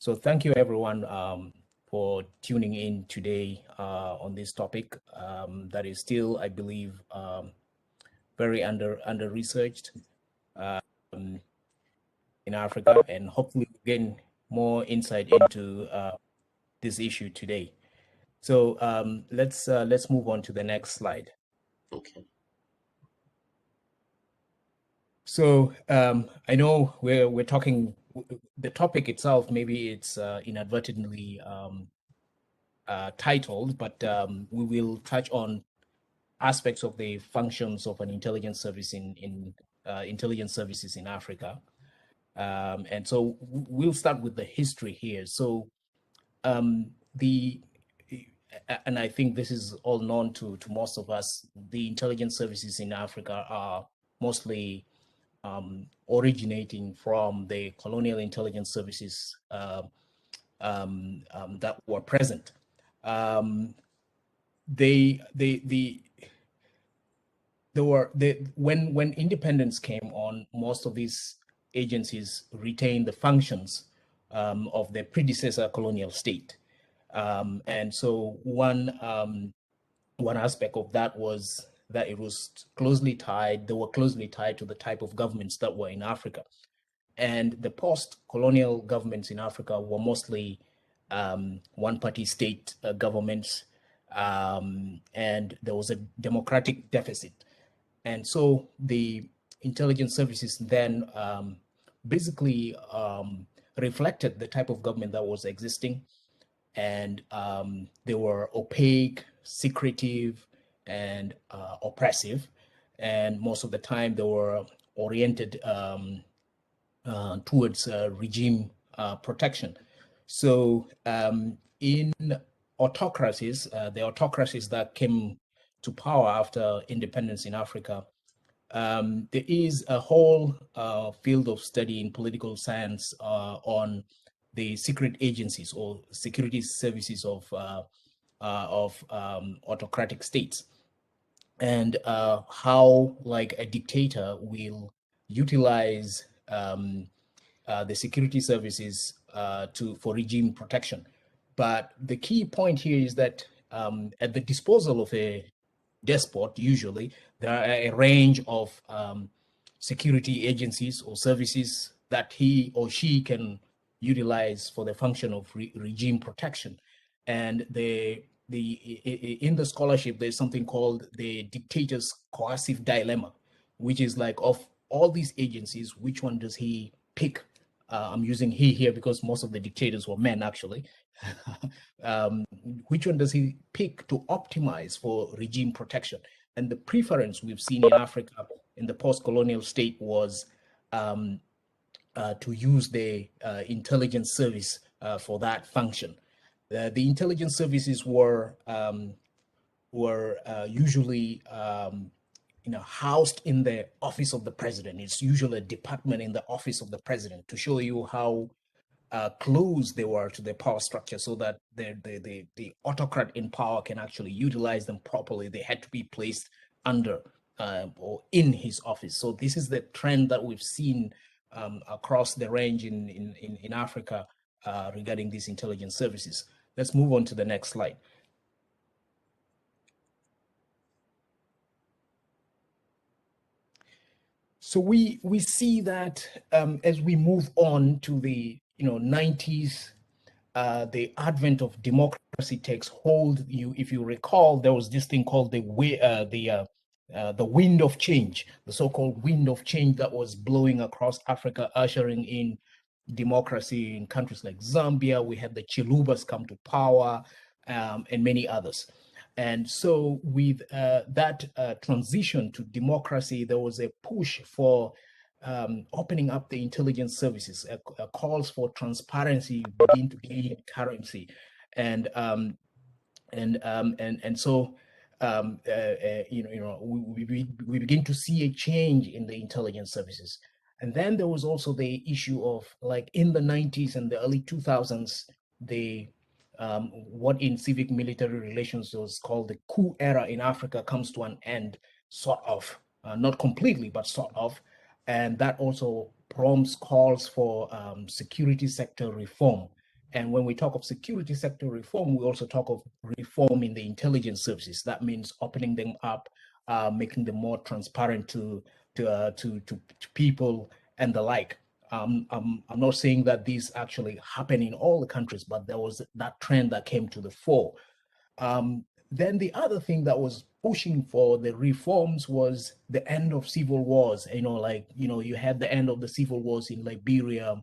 So thank you everyone for tuning in today on this topic that is still, I believe, very under researched in Africa, and hopefully gain more insight into this issue today. So let's move on to the next slide. Okay. So I know we're talking. The topic itself, maybe it's inadvertently titled, but we will touch on aspects of the functions of an intelligence service in intelligence services in Africa. And so we'll start with the history here. So and I think this is all known to most of us, the intelligence services in Africa are mostly originating from the colonial intelligence services that were present. When independence came on, most of these agencies retained the functions of their predecessor colonial state. And so one aspect of that was that it was closely tied, they were closely tied to the type of governments that were in Africa. And the post-colonial governments in Africa were mostly one-party state governments, and there was a democratic deficit. And so the intelligence services then basically reflected the type of government that was existing, and they were opaque, secretive, and oppressive. And most of the time they were oriented towards regime protection. So in autocracies, the autocracies that came to power after independence in Africa, there is a whole field of study in political science on the secret agencies or security services of autocratic states, and how, like, a dictator will utilize the security services for regime protection. But the key point here is that at the disposal of a despot, usually there are a range of security agencies or services that he or she can utilize for the function of regime protection. And in the scholarship, there's something called the dictator's coercive dilemma, which is like, of all these agencies, which one does he pick? I'm using he here because most of the dictators were men, actually. Which one does he pick to optimize for regime protection? And the preference we've seen in Africa in the post-colonial state was to use the intelligence service for that function. The intelligence services were usually housed in the office of the president. It's usually a department in the office of the president, to show you how close they were to the power structure, so that the autocrat in power can actually utilize them properly. They had to be placed under or in his office. So this is the trend that we've seen across the range in Africa regarding these intelligence services. Let's move on to the next slide. So we see that as we move on to the 90s, the advent of democracy takes hold. If you recall, there was this thing called the wind of change, the so-called wind of change that was blowing across Africa, ushering in democracy in countries like Zambia. We had the Chilubas come to power, and many others. And so with that transition to democracy, there was a push for opening up the intelligence services, calls for transparency begin to gain currency, and so we begin to see a change in the intelligence services. And then there was also the issue of, like, in the 90s and the early 2000s, the what in civic military relations was called the coup era in Africa comes to an end, sort of, not completely, but sort of. And that also prompts calls for security sector reform. And when we talk of security sector reform, we also talk of reform in the intelligence services. That means opening them up, making them more transparent to people and the like. I'm not saying that these actually happen in all the countries, but there was that trend that came to the fore. Then the other thing that was pushing for the reforms was the end of civil wars. You had the end of the civil wars in Liberia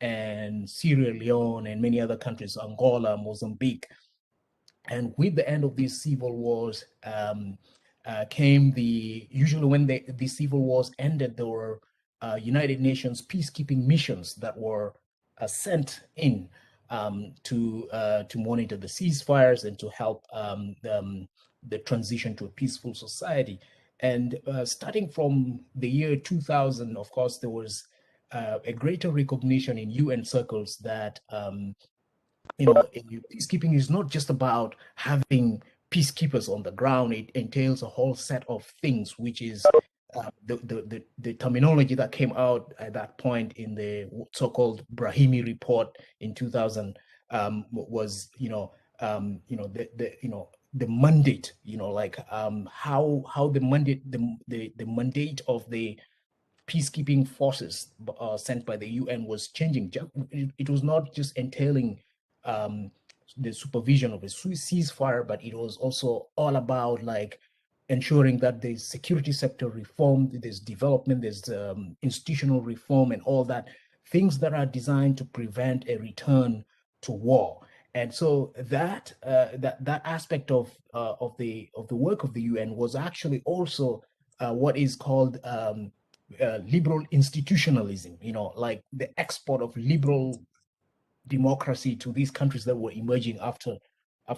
and Sierra Leone and many other countries, Angola, Mozambique. And with the end of these civil wars came usually when the civil wars ended, there were United Nations peacekeeping missions that were sent in to monitor the ceasefires and to help the transition to a peaceful society. And starting from the year 2000, of course, there was a greater recognition in UN circles that peacekeeping is not just about having peacekeepers on the ground. It entails a whole set of things, which is the terminology that came out at that point in the so-called Brahimi report in 2000 was the mandate, how the mandate of the peacekeeping forces sent by the UN was changing. It was not just entailing the supervision of a ceasefire, but it was also all about ensuring that there's security sector reform, there's development, there's institutional reform, and all that, things that are designed to prevent a return to war. And so that aspect of the work of the UN was actually also what is called liberal institutionalism, like the export of liberal democracy to these countries that were emerging after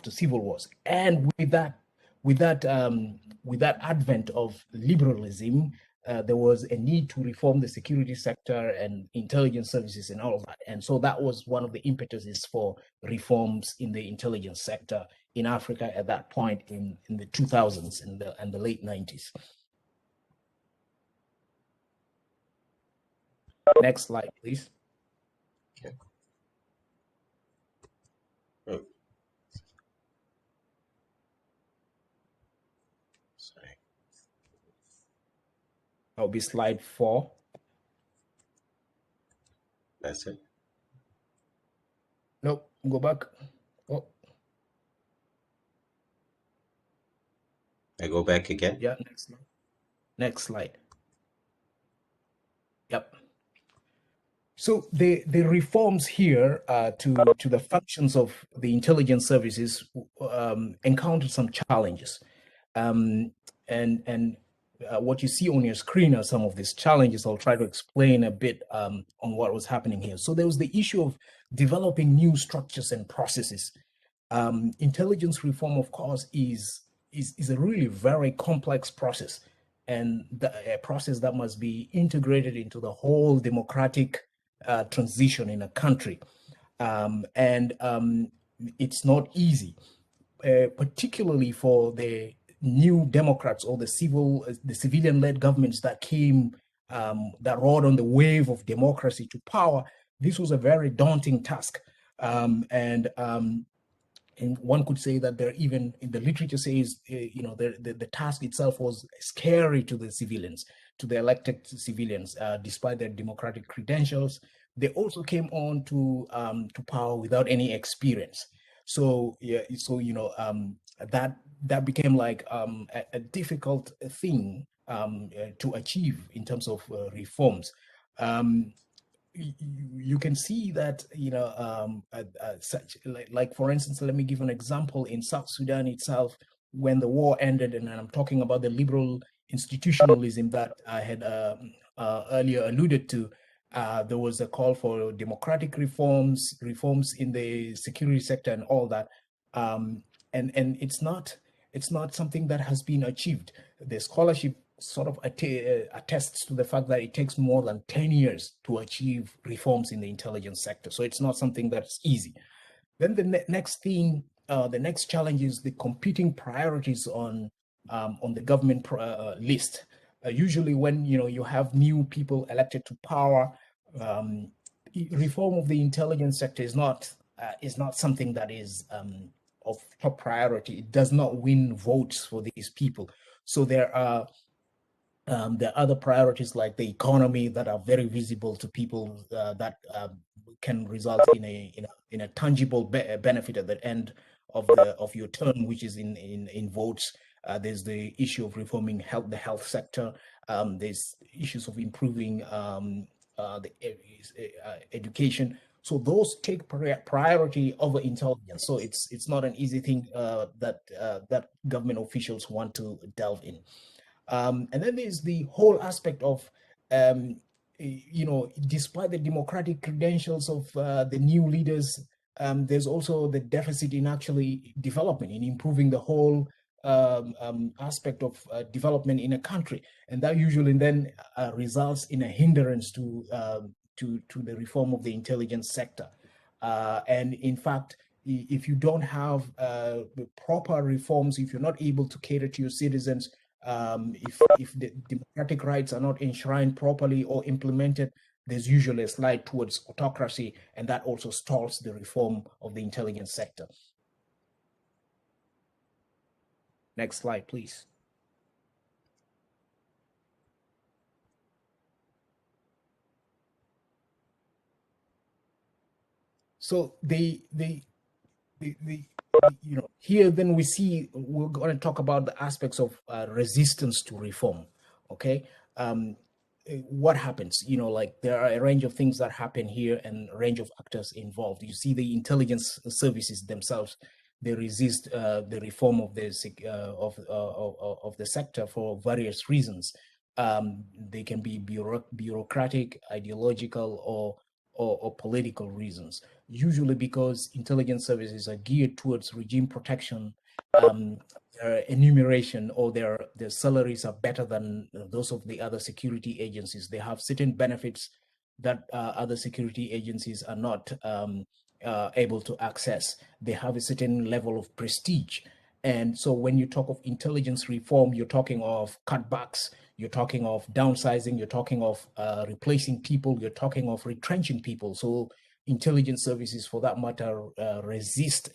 civil wars. And with that advent of liberalism, there was a need to reform the security sector and intelligence services and all of that. And so that was one of the impetuses for reforms in the intelligence sector in Africa at that point in the 2000s and the late 90s. Next slide, please. Okay. Oh. Sorry. That'll be slide 4. That's it. Nope, go back. Oh. I go back again? Yeah, next slide. Next slide. Yep. So the reforms here to the functions of the intelligence services encountered some challenges, and what you see on your screen are some of these challenges. I'll try to explain a bit on what was happening here. So there was the issue of developing new structures and processes. Intelligence reform, of course, is a really very complex process, and a process that must be integrated into the whole democratic transition in a country. It's not easy, particularly for the new democrats or the civilian-led governments that came, that rode on the wave of democracy to power. This was a very daunting task. And one could say that there, even in the literature says, the task itself was scary to the civilians, to the elected civilians, despite their democratic credentials. They also came on to power without any experience. So that became like a difficult thing to achieve in terms of reforms. You can see that such like for instance, let me give an example. In South Sudan itself, when the war ended, and I'm talking about the liberal institutionalism that I had earlier alluded to, there was a call for democratic reforms in the security sector and all that, and it's not something that has been achieved. The scholarship sort of attests to the fact that it takes more than 10 years to achieve reforms in the intelligence sector. So it's not something that's easy. Then the next thing, the next challenge is the competing priorities on the government list. Usually when you have new people elected to power, reform of the intelligence sector is not is not something that is of top priority. It does not win votes for these people. So there are other priorities like the economy that are very visible to people that can result in a tangible benefit at the end of your term, which is in votes. There's the issue of reforming the health sector. There's issues of improving the education. So those take priority over intelligence. So it's not an easy thing that government officials want to delve in. And then there's the whole aspect of, despite the democratic credentials of the new leaders, there's also the deficit in actually development, in improving the whole aspect of development in a country. And that usually then results in a hindrance to the reform of the intelligence sector. And in fact, if you don't have proper reforms, if you're not able to cater to your citizens, if the democratic rights are not enshrined properly or implemented, there's usually a slide towards autocracy, and that also stalls the reform of the intelligence sector. Next slide, please. So here then we see, we're going to talk about the aspects of resistance to reform. Okay, what happens? Like there are a range of things that happen here and a range of actors involved. You see the intelligence services themselves, they resist the reform of the sector for various reasons. They can be bureaucratic, ideological, or political reasons, usually because intelligence services are geared towards regime protection, their enumeration, or their salaries are better than those of the other security agencies. They have certain benefits that other security agencies are not able to access. They have a certain level of prestige. And so when you talk of intelligence reform, you're talking of cutbacks, you're talking of downsizing, you're talking of replacing people, you're talking of retrenching people. So intelligence services, for that matter, resist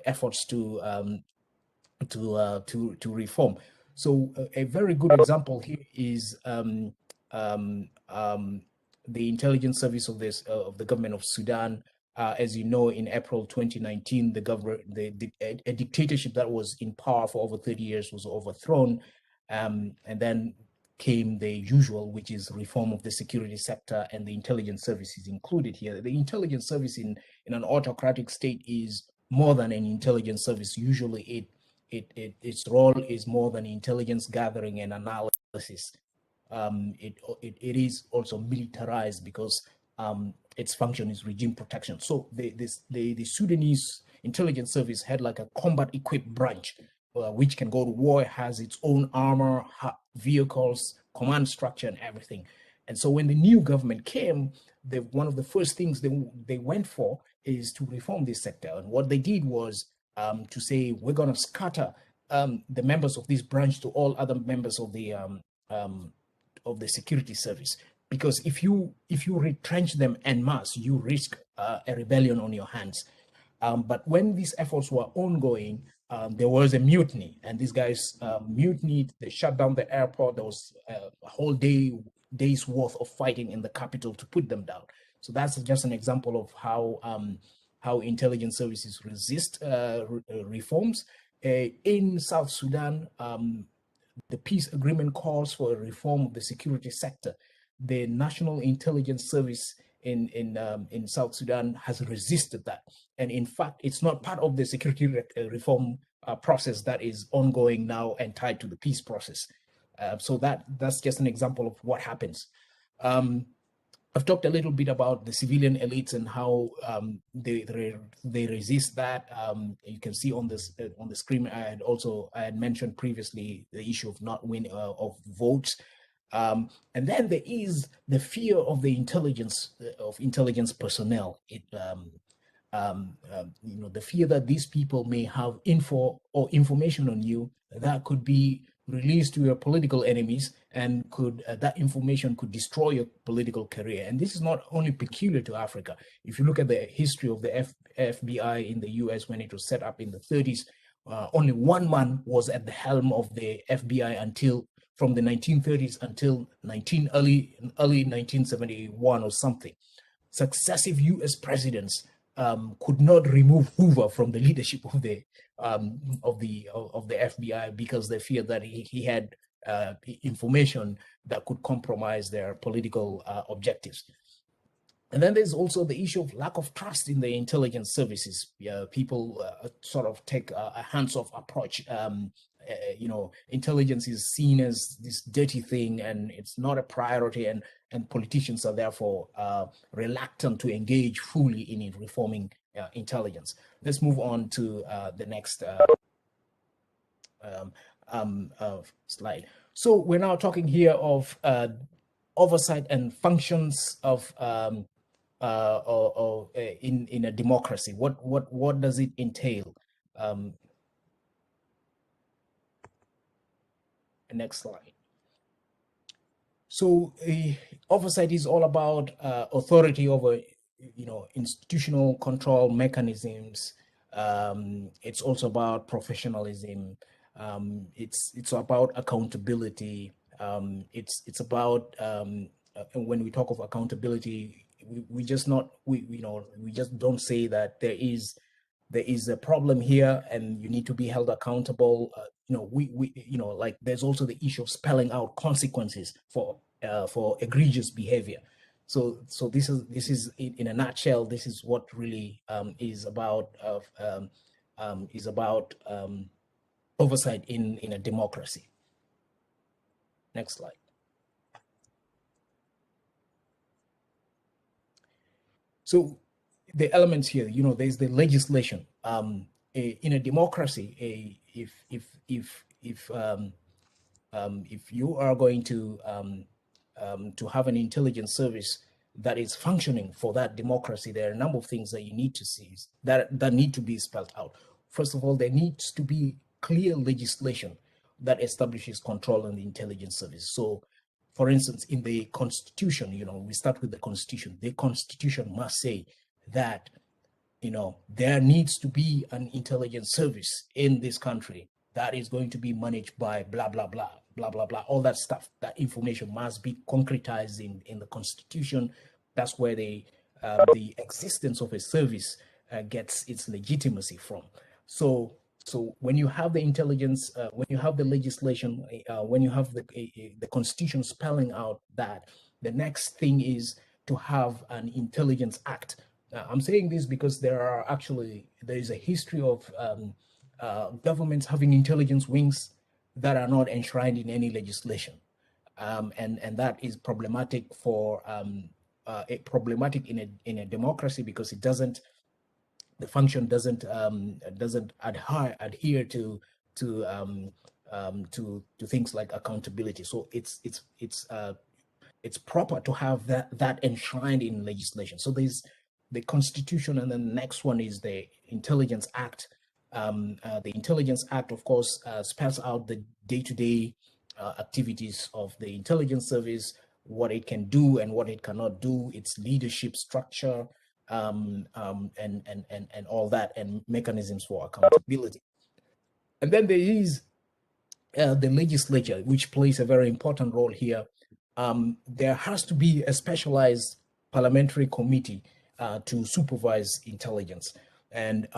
efforts to reform. So a very good example here is the intelligence service of the government of Sudan. As you know, in April 2019, a dictatorship that was in power for over 30 years was overthrown, and then came the usual, which is reform of the security sector, and the intelligence services included here. The intelligence service in an autocratic state is more than an intelligence service. Usually, its role is more than intelligence gathering and analysis. It is also militarized because its function is regime protection. So the Sudanese intelligence service had like a combat equipped branch, which can go to war, has its own armor, vehicles, command structure, and everything. And so when the new government came, one of the first things they went for is to reform this sector. And what they did was to say, we're going to scatter the members of this branch to all other members of the security service, because if you retrench them en masse, you risk a rebellion on your hands. But when these efforts were ongoing, there was a mutiny, and these guys mutinied. They shut down the airport. There was a whole day's worth of fighting in the capital to put them down. So that's just an example of how intelligence services resist reforms. In South Sudan, the peace agreement calls for a reform of the security sector. The National Intelligence Service in South Sudan has resisted that, and in fact, it's not part of the security reform process that is ongoing now and tied to the peace process. So that's just an example of what happens. I've talked a little bit about the civilian elites and how they resist that. You can see on the screen. I had mentioned previously the issue of not winning of votes, and then there is the fear of the intelligence personnel. The fear that these people may have info or information on you that could be release to your political enemies, and could that information could destroy your political career. And this is not only peculiar to Africa. If you look at the history of the FBI in the US when it was set up in the 30s, only one man was at the helm of the FBI until from the 1930s until early 1971 or something. Successive U.S. presidents could not remove Hoover from the leadership of the FBI because they feared that he had information that could compromise their political objectives. And then there's also the issue of lack of trust in the intelligence services. People sort of take a hands-off approach. Intelligence is seen as this dirty thing, and it's not a priority, and politicians are therefore reluctant to engage fully in reforming intelligence. Let's move on to the next slide. So we're now talking here of oversight and functions of in a democracy. What does it entail? Next slide. So oversight is all about authority over, institutional control mechanisms. It's also about professionalism. It's about accountability. It's about when we talk of accountability, we just don't say that there is a problem here and you need to be held accountable. Like there's also the issue of spelling out consequences for egregious behavior. So this is in a nutshell, this is what really is about oversight in a democracy. Next slide. So the elements here, there's the legislation. In a democracy, if you are going to have an intelligence service that is functioning for that democracy, there are a number of things that you need to see that need to be spelled out. First of all, there needs to be clear legislation that establishes control on the intelligence service. So, for instance, in the Constitution, we start with the Constitution. The Constitution must say that, there needs to be an intelligence service in this country that is going to be managed by blah, blah, blah, blah, blah, blah, all that stuff. That information must be concretized in the Constitution. That's where the existence of a service gets its legitimacy from. So when you have the intelligence, when you have the legislation, when you have the Constitution spelling out that, the next thing is to have an Intelligence Act. I'm saying this because there is a history of governments having intelligence wings that are not enshrined in any legislation, and that is problematic for problematic in a democracy, because the function doesn't adhere to things like accountability. So it's proper to have that enshrined in legislation. So there's the Constitution, and then the next one is the Intelligence Act. The Intelligence Act, of course, spells out the day-to-day activities of the intelligence service, what it can do and what it cannot do, its leadership structure, and all that, and mechanisms for accountability. And then there is the legislature, which plays a very important role here. There has to be a specialized parliamentary committee to supervise intelligence, and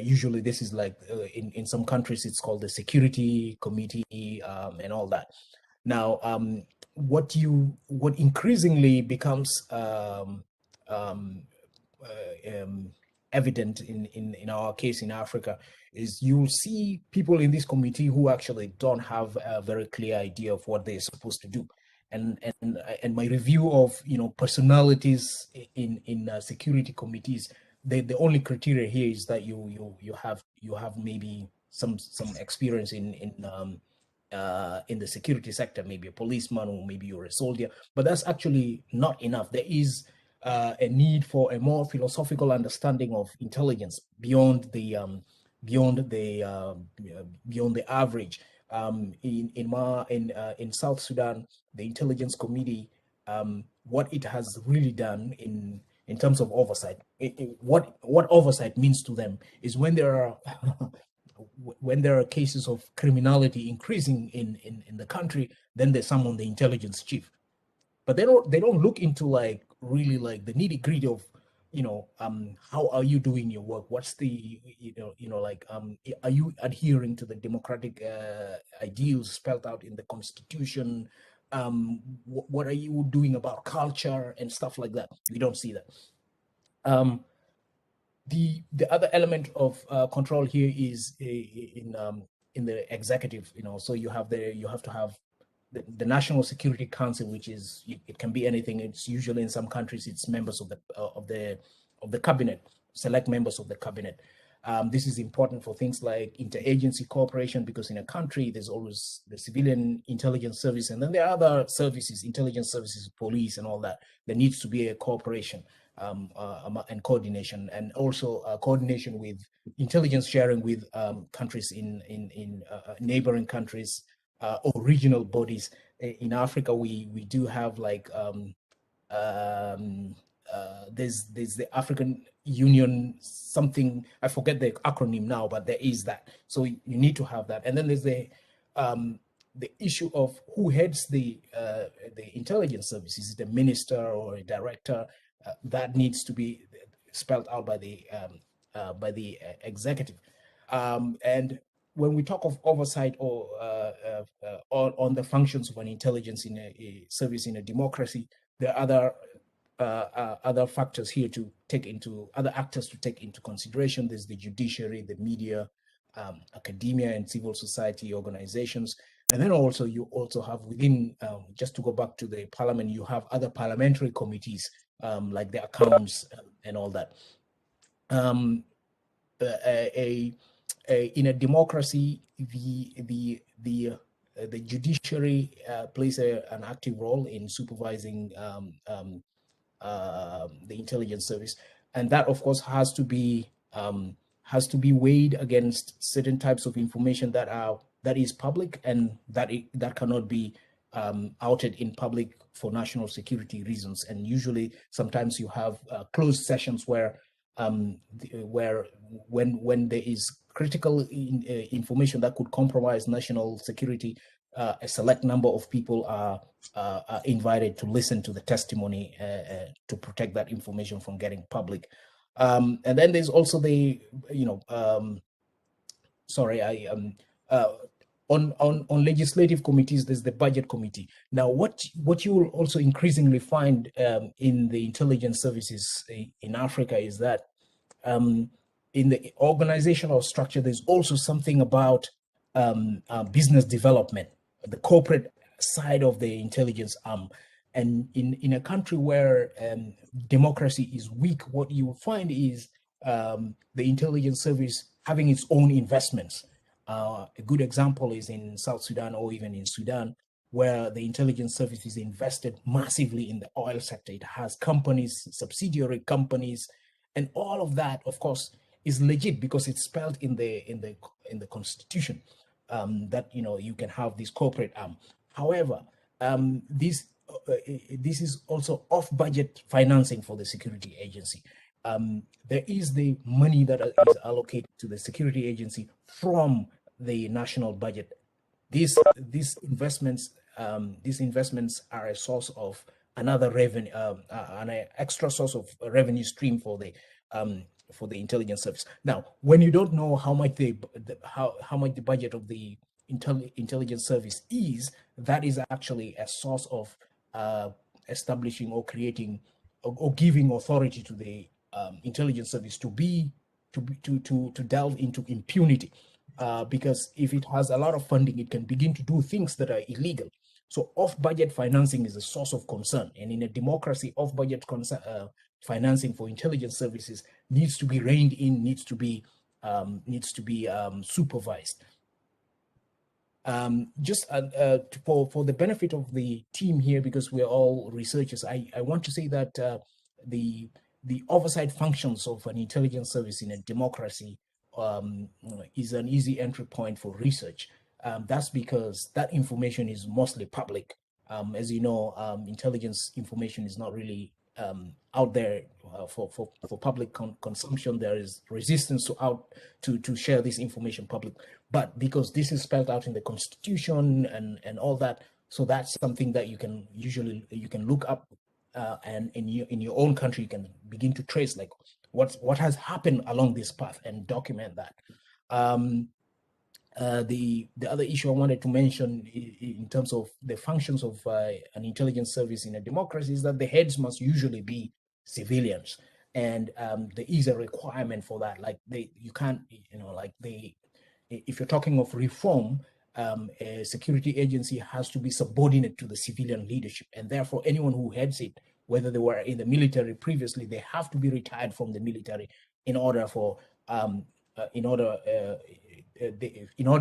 usually this is like in some countries it's called the Security Committee, and all that. Now, what increasingly becomes evident in our case in Africa is you'll see people in this committee who actually don't have a very clear idea of what they're supposed to do. And my review of personalities in security committees, the only criteria here is that you have maybe some experience in the security sector, maybe a policeman, or maybe you're a soldier, but that's actually not enough. There is a need for a more philosophical understanding of intelligence beyond the beyond the average. In South Sudan, the intelligence committee, what it has really done in terms of oversight, what oversight means to them is when there are when there are cases of criminality increasing in the country, then they summon the intelligence chief. But they don't look into like really like the nitty gritty of how are you doing your work, what's the like are you adhering to the democratic ideals spelled out in the constitution, what are you doing about culture and stuff like that. We don't see that. um the other element of control here is in the executive, so you have to have the National Security Council, which is, it can be anything. It's usually, in some countries, it's members of the cabinet, select members of the cabinet. This is important for things like interagency cooperation, because in a country there's always the civilian intelligence service, and then there are other services, intelligence services, police, and all that. There needs to be a cooperation and coordination, and also coordination with intelligence sharing with countries in neighboring countries, or regional bodies. In Africa, we do have like um, there's the African Union something, I forget the acronym now, but there is that. So you need to have that, and then there's the issue of who heads the intelligence services. Is it a minister or a director? That needs to be spelled out by the executive. And when we talk of oversight or on the functions of an intelligence in a service in a democracy, there are other factors here to take into, other actors to take into consideration. There's the judiciary, the media, academia, and civil society organizations. And then also you also have within, just to go back to the parliament, you have other parliamentary committees, like the accounts and all that. In a democracy, the judiciary plays an active role in supervising the intelligence service, and that, of course, has to be weighed against certain types of information that is public, and that cannot be outed in public for national security reasons. And usually, sometimes you have closed sessions where when there is critical information that could compromise national security, a select number of people are invited to listen to the testimony to protect that information from getting public. And then there's also the, sorry, on legislative committees, there's the budget committee. Now, what you will also increasingly find in the intelligence services in Africa is that in the organizational structure, there's also something about business development, the corporate side of the intelligence arm. And in a country where democracy is weak, what you will find is the intelligence service having its own investments. A good example is in South Sudan, or even in Sudan, where the intelligence service is invested massively in the oil sector. It has companies, subsidiary companies, and all of that, of course, is legit because it's spelled in the constitution, that you can have this corporate arm. However, this is also off-budget financing for the security agency. There is the money that is allocated to the security agency from the national budget. These investments are a source of another revenue, an extra source of revenue stream for the intelligence service. Now, when you don't know how much how much the budget of the intelligence service is, that is actually a source of establishing or creating or giving authority to the intelligence service to delve into impunity, because if it has a lot of funding, it can begin to do things that are illegal. So off-budget financing is a source of concern, and in a democracy, off-budget financing for intelligence services needs to be reined in, needs to be supervised. Just for the benefit of the team here, because we're all researchers, I want to say that the oversight functions of an intelligence service in a democracy is an easy entry point for research. That's because that information is mostly public. As you know, intelligence information is not really out there for public consumption. There is resistance to share this information public. But because this is spelled out in the Constitution and all that, so that's something that you can look up, and in your own country you can begin to trace like what has happened along this path and document that. The other issue I wanted to mention in terms of the functions of an intelligence service in a democracy is that the heads must usually be civilians, and there is a requirement for that. Like you can't, if you're talking of reform, a security agency has to be subordinate to the civilian leadership, and therefore anyone who heads it, whether they were in the military previously, they have to be retired from the military in order for in order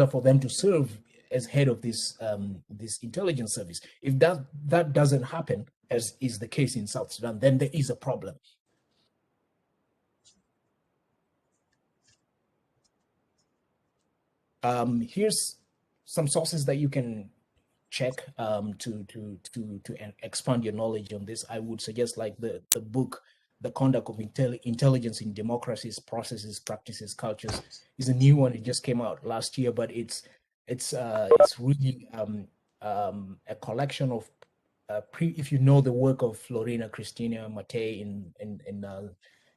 for them to serve as head of this this intelligence service. If that doesn't happen, as is the case in South Sudan, then there is a problem. Here's some sources that you can check to expand your knowledge on this. I would suggest like the book The Conduct of Intelligence in Democracies, Processes, Practices, Cultures is a new one. It just came out last year, but it's really a collection of if you know the work of Lorena Cristina Matei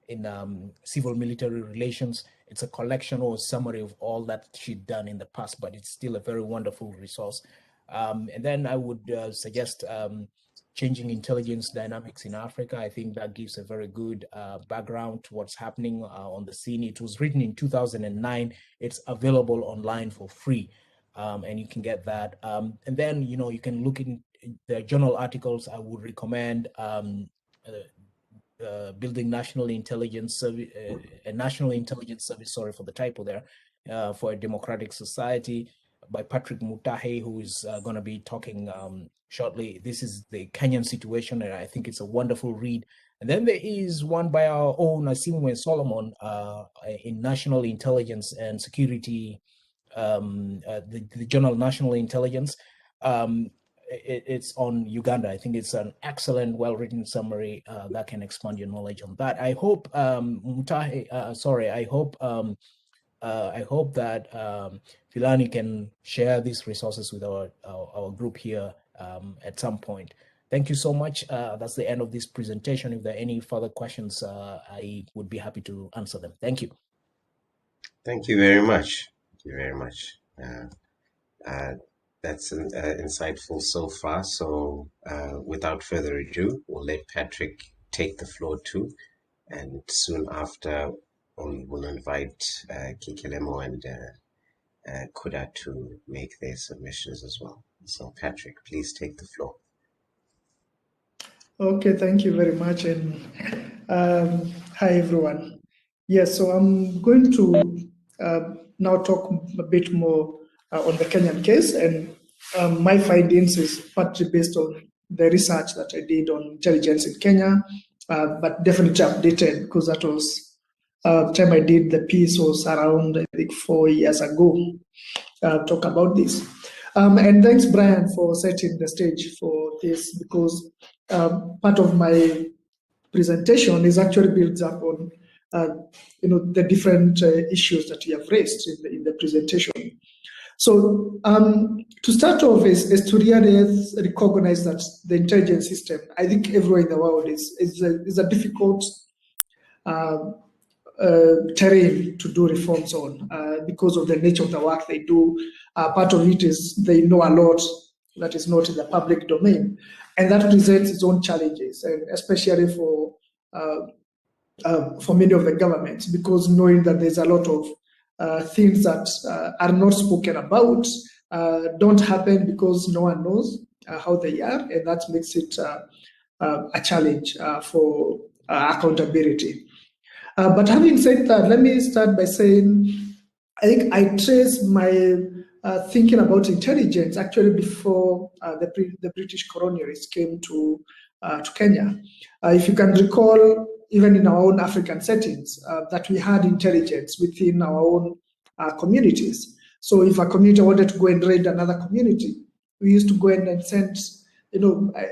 in civil military relations, it's a collection or a summary of all that she'd done in the past, but it's still a very wonderful resource. And then I would suggest Changing Intelligence Dynamics in Africa. I think that gives a very good background to what's happening on the scene. It was written in 2009. It's available online for free, and you can get that. And then, you can look in the journal articles. I would recommend Building National Intelligence Service, a National Intelligence Service, sorry for the typo there, for a Democratic Society by Patrick Mutahi, who is going to be talking shortly. This is the Kenyan situation, and I think it's a wonderful read. And then there is one by our own Asimwe Solomon in National Intelligence and Security, the journal National Intelligence. It's on Uganda. I think it's an excellent, well-written summary that can expand your knowledge on that. I hope I hope that Filani can share these resources with our group here at some point. Thank you so much. That's the end of this presentation. If there are any further questions, I would be happy to answer them. Thank you. Thank you very much. Thank you very much. That's insightful so far. So without further ado, we'll let Patrick take the floor too. And soon after, we will invite Kikelomo and Kuda to make their submissions as well. So Patrick, please take the floor. Okay, thank you very much. And hi, everyone. Yes, so I'm going to now talk a bit more on the Kenyan case. And my findings is partly based on the research that I did on intelligence in Kenya, but definitely updated because that was time I did the piece was around, I think, 4 years ago, talk about this. And thanks, Brian, for setting the stage for this, because part of my presentation is actually builds up on the different issues that you have raised in the presentation. So to start off is to really recognize that the intelligence system, I think everywhere in the world is a difficult terrain to do reforms on because of the nature of the work they do. Part of it is they know a lot that is not in the public domain, and that presents its own challenges, and especially for many of the governments, because knowing that there's a lot of things that are not spoken about, don't happen because no one knows how they are, and that makes it a challenge for accountability. But having said that, let me start by saying I think I trace my thinking about intelligence actually before the British colonialists came to Kenya. If you can recall, even in our own African settings, that we had intelligence within our own communities. So if a community wanted to go and raid another community, we used to go in and send,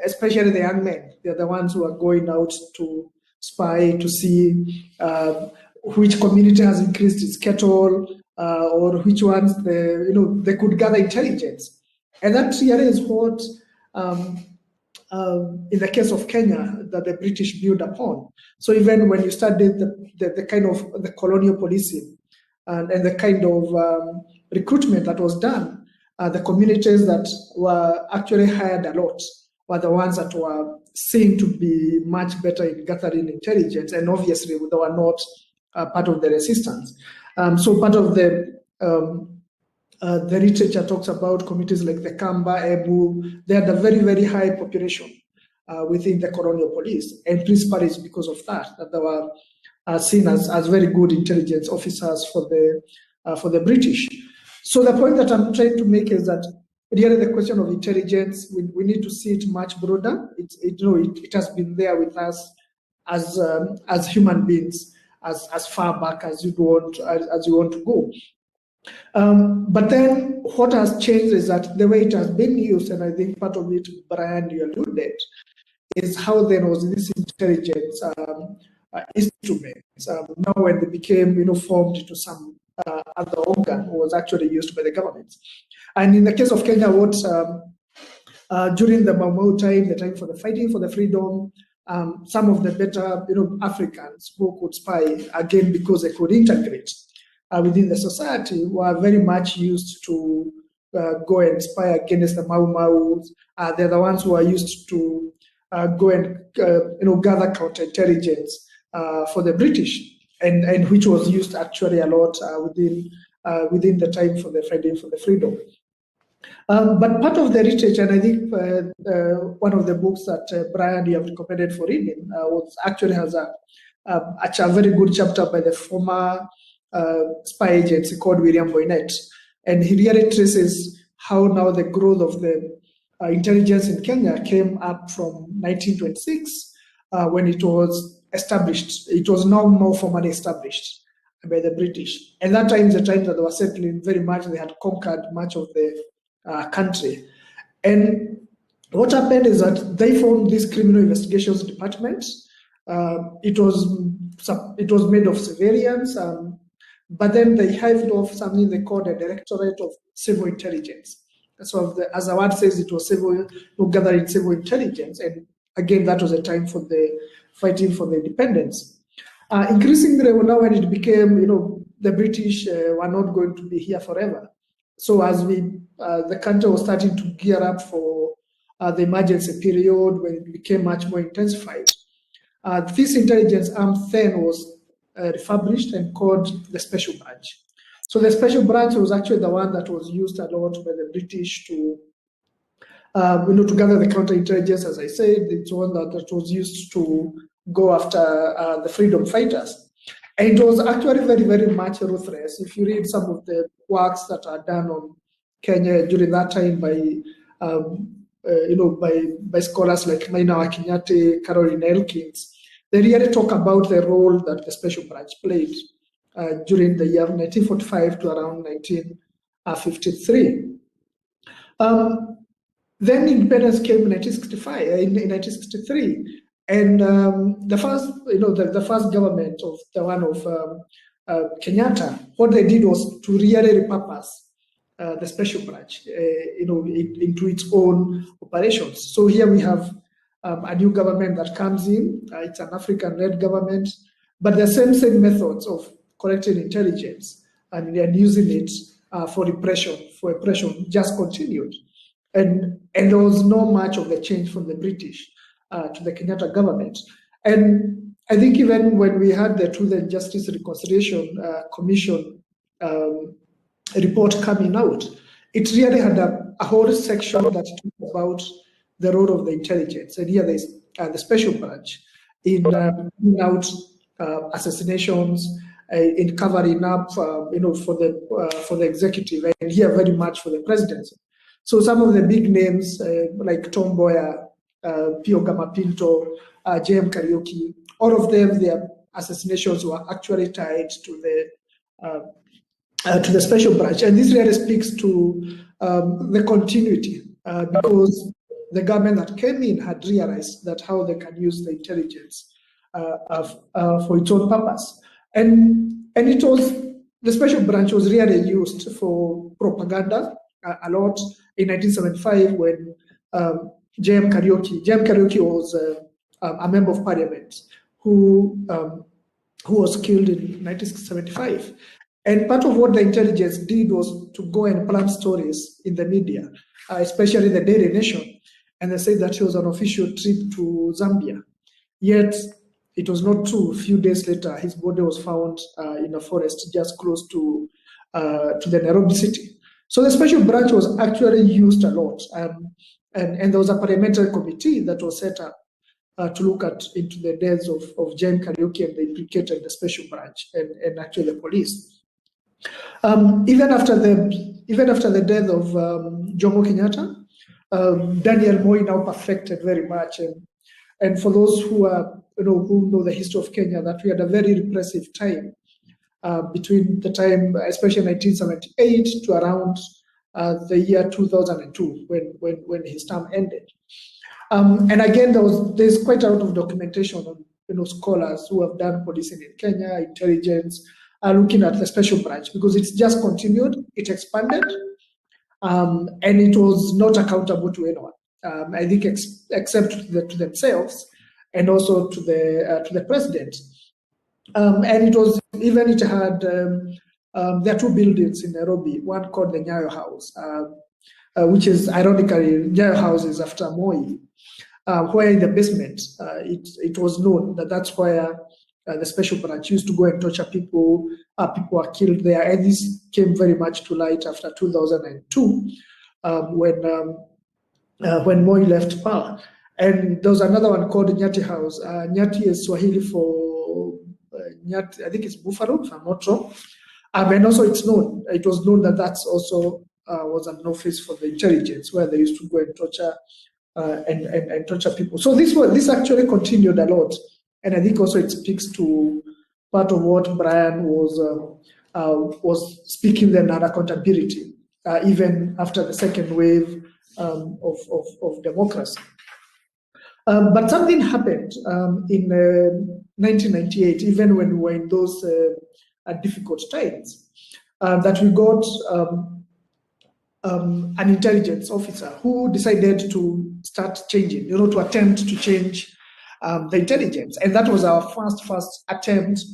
especially the young men, they're the ones who are going out to spy to see which community has increased its cattle, or which ones they could gather intelligence. And that really is what, in the case of Kenya, that the British built upon. So even when you study the kind of the colonial policing and the kind of recruitment that was done, the communities that were actually hired a lot were the ones that were seen to be much better in gathering intelligence, and obviously they were not part of the resistance. So part of the literature talks about communities like the Kamba, Ebu. They had a very, very high population within the colonial police, and principally it's because of that they were seen as very good intelligence officers for the British. So the point that I'm trying to make is that really the question of intelligence, we need to see it much broader. It has been there with us as human beings as far back as you want to go. But then what has changed is that the way it has been used, and I think part of it, Brian, you alluded, is how there was this intelligence instruments. Now when they became formed into some other organ was actually used by the government. And in the case of Kenya, what during the Mau Mau time, the time for the fighting for the freedom, some of the better Africans who could spy, again because they could integrate within the society, were very much used to go and spy against the Mau Maus. They're the ones who are used to go and gather counterintelligence for the British, and which was used actually a lot within the time for the fighting for the freedom. But part of the research, and I think one of the books that Brian, you have recommended for reading, actually has a very good chapter by the former spy agency called William Boynet, and he really traces how now the growth of the intelligence in Kenya came up from 1926 when it was established. It was now more formally established by the British. And that time is the time that they were settling very much. They had conquered much of the country. And what happened is that they formed this criminal investigations department. It was made of civilians, but then they hived off something they called a Directorate of Civil Intelligence. So as the word says, it was gathering civil intelligence. And again, that was a time for the fighting for the independence. Increasingly, now when it became, the British were not going to be here forever. So as the country was starting to gear up for the emergency period, when it became much more intensified, this intelligence arm then was refurbished and called the Special Branch. So the Special Branch was actually the one that was used a lot by the British to gather the counterintelligence. As I said, it's one that was used to go after the freedom fighters. And it was actually very, very much ruthless. If you read some of the works that are done on Kenya during that time by scholars like Maina Wakinyate, Caroline Elkins, they really talk about the role that the Special Branch played during the year 1945 to around 1953. Then independence came in 1963, and the first government of the one of Kenyatta, what they did was to really repurpose the Special Branch, into its own operations. So here we have a new government that comes in. It's an African-led government, but the same methods of collecting intelligence and using it for oppression just continued. And there was not much of the change from the British to the Kenyatta government. And I think even when we had the Truth and Justice Reconciliation Commission report coming out, it really had a whole section that talked about the role of the intelligence. And here there's the Special Branch in bringing out assassinations, in covering up, for the executive, and here very much for the presidency. So some of the big names like Tom Mboya, Pio Gama Pinto, J.M. Kariuki. All of them, their assassinations were actually tied to the special branch. And this really speaks to the continuity, because the government that came in had realized that how they can use the intelligence for its own purpose. And it was, the special branch was really used for propaganda a lot. In 1975, when J.M. Kariuki was a member of parliament who was killed in 1975. And part of what the intelligence did was to go and plant stories in the media, especially the Daily Nation. And they said that he was on an official trip to Zambia. Yet it was not true. A few days later, his body was found in a forest just close to the Nairobi city. So the special branch was actually used a lot. And there was a parliamentary committee that was set up to look into the deaths of J.M. Kariuki and the implicated the special branch and actually the police. Even after the death of Jomo Kenyatta, Daniel Moi now perfected very much. And for those who know the history of Kenya, that we had a very repressive time between the time, especially 1978 to around the year 2002, when his term ended. And again, there's quite a lot of documentation on scholars who have done policing in Kenya, intelligence, looking at the special branch, because it's just continued, it expanded, and it was not accountable to anyone. I think except to themselves and also to the president. And it had there are two buildings in Nairobi, one called the Nyayo House, which is ironically, Nyayo House is after Moi, where in the basement, it was known that that's where the special branch used to go and torture people. People were killed there. And this came very much to light after 2002, when Moi left power. And there was another one called Nyati House. Nyati is Swahili for Nyati, I think it's buffalo, if I'm not wrong. And also it was known that that's also was an office for the intelligence, where they used to go and torture and torture people. So this actually continued a lot. And I think also it speaks to part of what Brian was speaking then, on accountability, even after the second wave of democracy. But something happened in 1998, even when we were in those difficult times, that we got an intelligence officer who decided to start changing, to attempt to change the intelligence. And that was our first attempt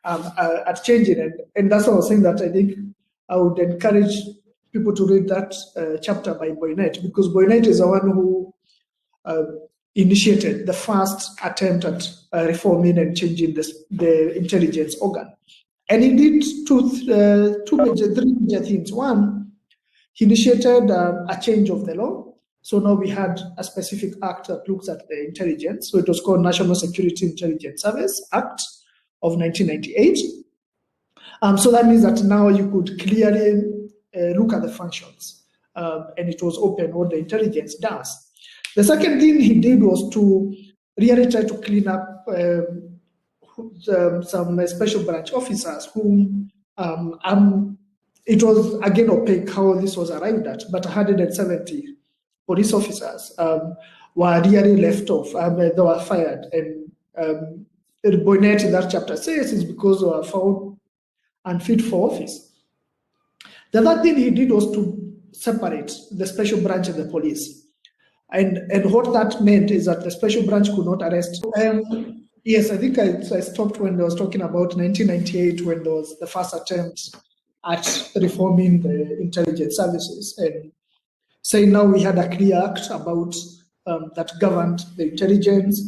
at changing. And that's why I was saying that I think I would encourage people to read that chapter by Boynet, because Boynet is the one who initiated the first attempt at reforming and changing the intelligence organ. And he did three major things. One, he initiated a change of the law. So now we had a specific act that looks at the intelligence. So it was called National Security Intelligence Service Act of 1998. So that means that now you could clearly look at the functions, and it was open what the intelligence does. The second thing he did was to really try to clean up some special branch officers whom it was again opaque how this was arrived at, but 170 police officers were really left off. They were fired, and Boynet in that chapter says it's because they were found unfit for office. The other thing he did was to separate the special branch and the police. And what that meant is that the special branch could not arrest. Yes, I think I stopped when I was talking about 1998, when there was the first attempt at reforming the intelligence services, and saying now we had a clear act about that governed the intelligence.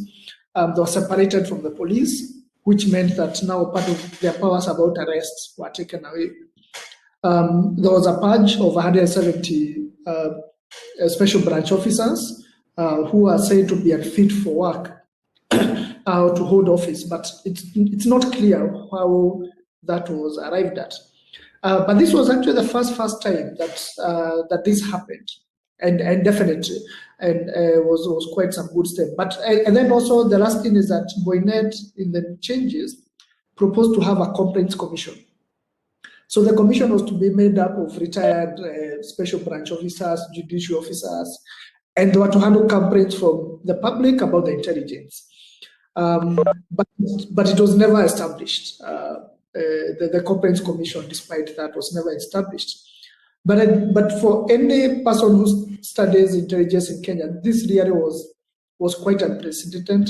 They were separated from the police, which meant that now part of their powers about arrests were taken away. There was a purge of 170 special branch officers who are said to be unfit for work to hold office, but it's not clear how that was arrived at. But this was actually the first time that this happened. and definitely, and was quite some good step. But and then also the last thing is that Boynet in the changes proposed to have a complaints commission. So the commission was to be made up of retired special branch officers, judicial officers, and they were to handle complaints from the public about the intelligence. But it was never established. The complaints commission, despite that, was never established. But for any person who studies intelligence in Kenya, this really was quite unprecedented.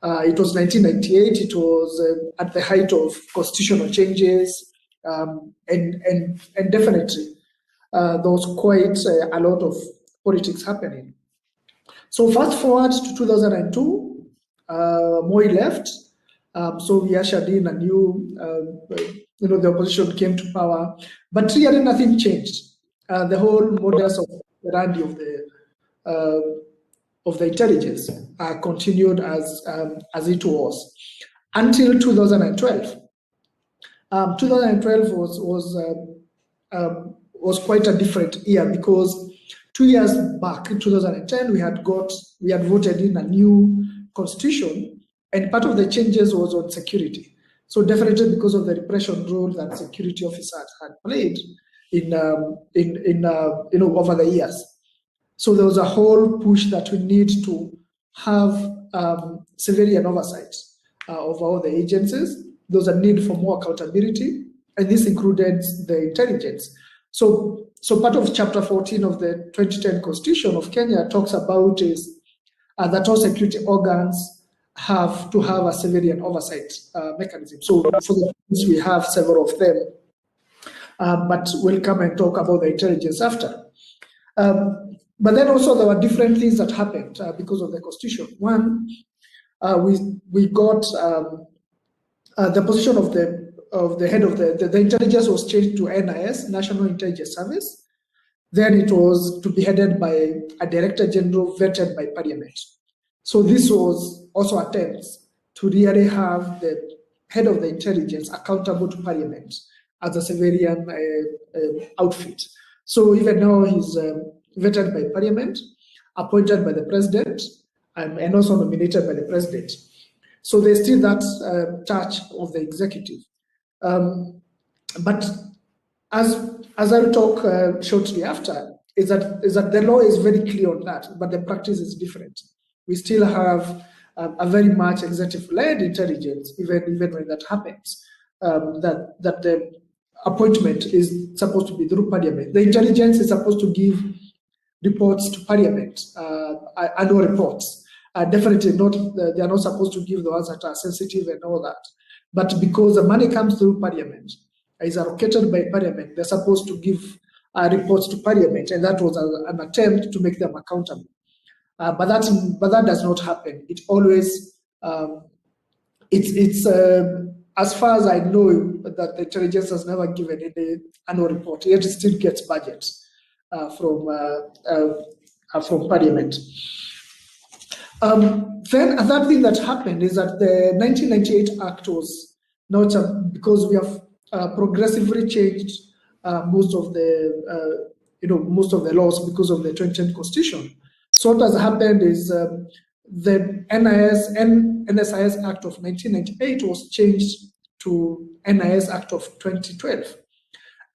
It was 1998. It was at the height of constitutional changes, and definitely there was quite a lot of politics happening. So fast forward to 2002, Moi left. So we ushered in a new, the opposition came to power, but really nothing changed. The whole modus of the randy of the intelligence continued as it was until 2012. 2012 was quite a different year, because 2 years back in 2010 we had voted in a new constitution, and part of the changes was on security. So definitely because of the repression role that security officers had played in over the years. So there was a whole push that we need to have civilian oversight of all the agencies. There was a need for more accountability, and this included the intelligence. So part of Chapter 14 of the 2010 Constitution of Kenya talks about is that all security organs have to have a civilian oversight mechanism. So for the police, we have several of them, but we'll come and talk about the intelligence after. But then also there were different things that happened because of the Constitution. One, we got the position of the head of the intelligence was changed to NIS, National Intelligence Service. Then it was to be headed by a Director General vetted by Parliament. So this was also attempts to really have the head of the intelligence accountable to Parliament as a civilian outfit. So even now he's vetted by Parliament, appointed by the President, and also nominated by the President. So there's still that touch of the executive. But as I'll talk shortly after, is that the law is very clear on that, but the practice is different. We still have a very much executive-led intelligence, even when that happens, that the appointment is supposed to be through Parliament. The intelligence is supposed to give reports to Parliament, annual reports. Definitely not, they are not supposed to give the ones that are sensitive and all that. But because the money comes through Parliament, is allocated by Parliament, they're supposed to give reports to Parliament, and that was an attempt to make them accountable. But that does not happen. It always, it's as far as I know, that the intelligence has never given any annual report, yet it still gets budget from Parliament. Then another thing that happened is that the 1998 Act was not because we have progressively changed most of the laws because of the 2010 Constitution. So what has happened is the NSIS Act of 1998 was changed to NIS Act of 2012.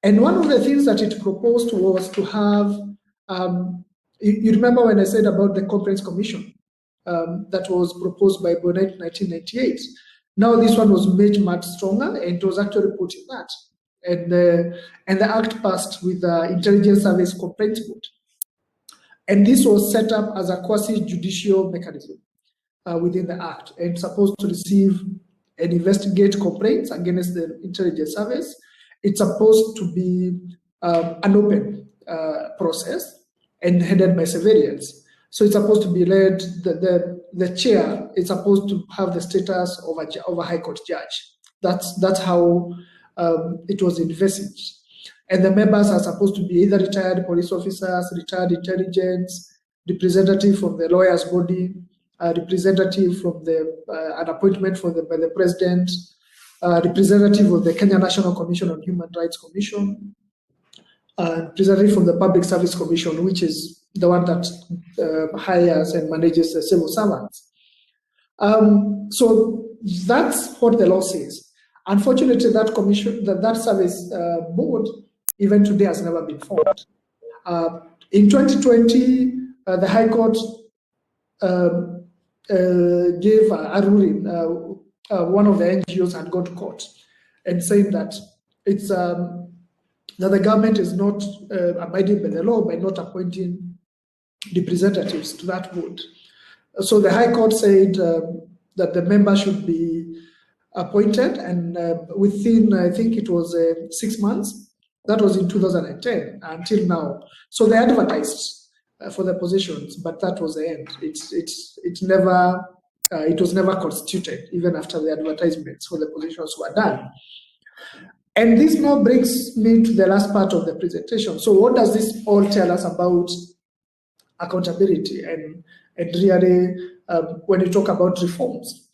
And one of the things that it proposed was to have, you remember when I said about the Complaints Commission that was proposed by Bonet in 1998. Now this one was made much stronger, and it was actually put in that. And the Act passed with the Intelligence Service Complaints Board. And this was set up as a quasi-judicial mechanism within the Act, and supposed to receive and investigate complaints against the intelligence service. It's supposed to be an open process and headed by civilians. So it's supposed to be led, the chair is supposed to have the status of a High Court judge. That's how it was envisaged. And the members are supposed to be either retired police officers, retired intelligence, representative from the lawyers' body, representative from an appointment by the President, representative of the Kenya National Commission on Human Rights Commission, representative from the Public Service Commission, which is the one that hires and manages the civil servants. So that's what the law says. Unfortunately, that commission, that service board, even today has never been formed. In 2020, the High Court gave a ruling. One of the NGOs had gone to court and saying that it's that the government is not abiding by the law by not appointing representatives to that board. So the High Court said that the member should be appointed, and within, I think it was 6 months. That was in 2010 until now. So they advertised for the positions, but that was the end. It was never constituted, even after the advertisements for the positions were done. And this now brings me to the last part of the presentation. So what does this all tell us about accountability and really when you talk about reforms?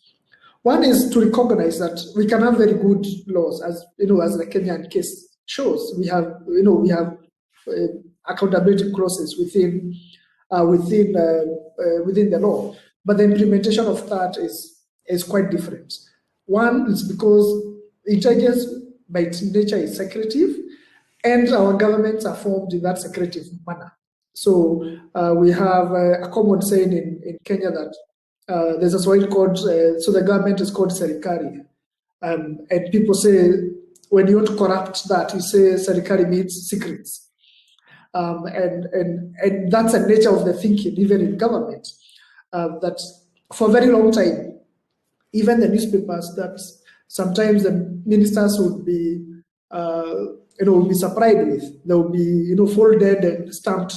One is to recognize that we can have very good laws, as as the Kenyan case shows. We have accountability clauses within the law, but the implementation of that is quite different. One is because intelligence by its nature is secretive, and our governments are formed in that secretive manner. So we have a common saying in Kenya that there's a Swahili called, so the government is called serikali. And people say, when you want to corrupt that, you say serikali means secrets. And that's the nature of the thinking, even in government, that for a very long time, even the newspapers, that sometimes the ministers would be, would be surprised with. They would be, folded and stamped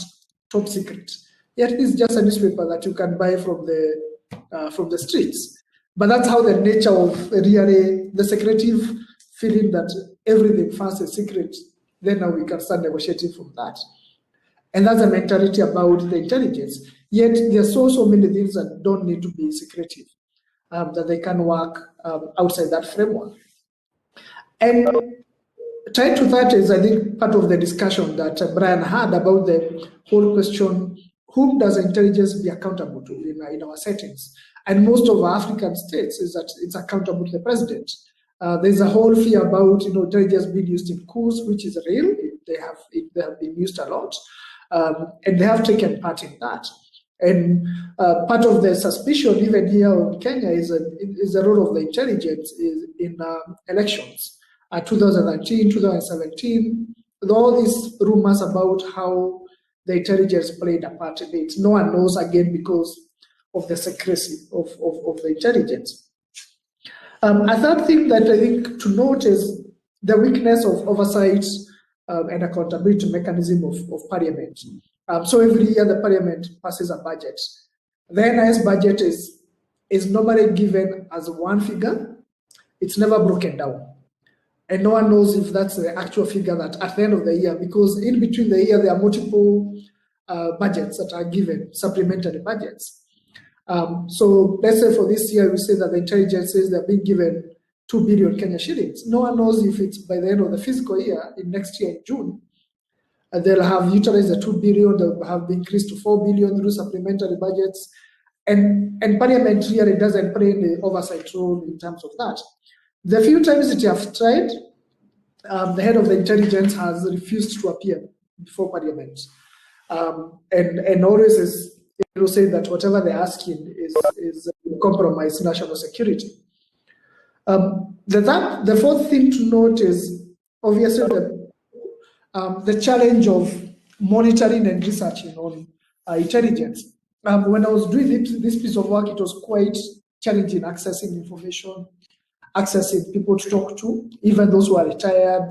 top secret. Yet it's just a newspaper that you can buy from the streets. But that's how the nature of really the secretive feeling that everything first is secret. Then now we can start negotiating from that. And that's the mentality about the intelligence. Yet there's so many things that don't need to be secretive, that they can work outside that framework. And tied to that is, I think, part of the discussion that Brian had about the whole question, whom does intelligence be accountable to in our settings? And most of African states is that it's accountable to the president. There's a whole fear about intelligence being used in coups, which is real. They have been used a lot, and they have taken part in that. And part of the suspicion, even here in Kenya, is the role of the intelligence in elections. 2019, 2017, with all these rumors about how the intelligence played a part in it. No one knows, again, because of the secrecy of the intelligence. A third thing that I think to note is the weakness of oversight and accountability mechanism of parliament. So every year the parliament passes a budget. The NIS budget is normally given as one figure. It's never broken down. And no one knows if that's the actual figure that at the end of the year, because in between the year, there are multiple budgets that are given, supplementary budgets. So let's say for this year, we say that the intelligence says they're being given 2 billion Kenya shillings. No one knows if it's by the end of the fiscal year, in next year in June, they'll have utilized the 2 billion, they'll have been increased to 4 billion through supplementary budgets. And Parliament really doesn't play the oversight role in terms of that. The few times that you have tried, the head of the intelligence has refused to appear before Parliament, and always is saying that whatever they're asking is compromise national security. The fourth thing to note is obviously the challenge of monitoring and researching on intelligence. When I was doing this piece of work, it was quite challenging accessing information, accessing people to talk to, even those who are retired,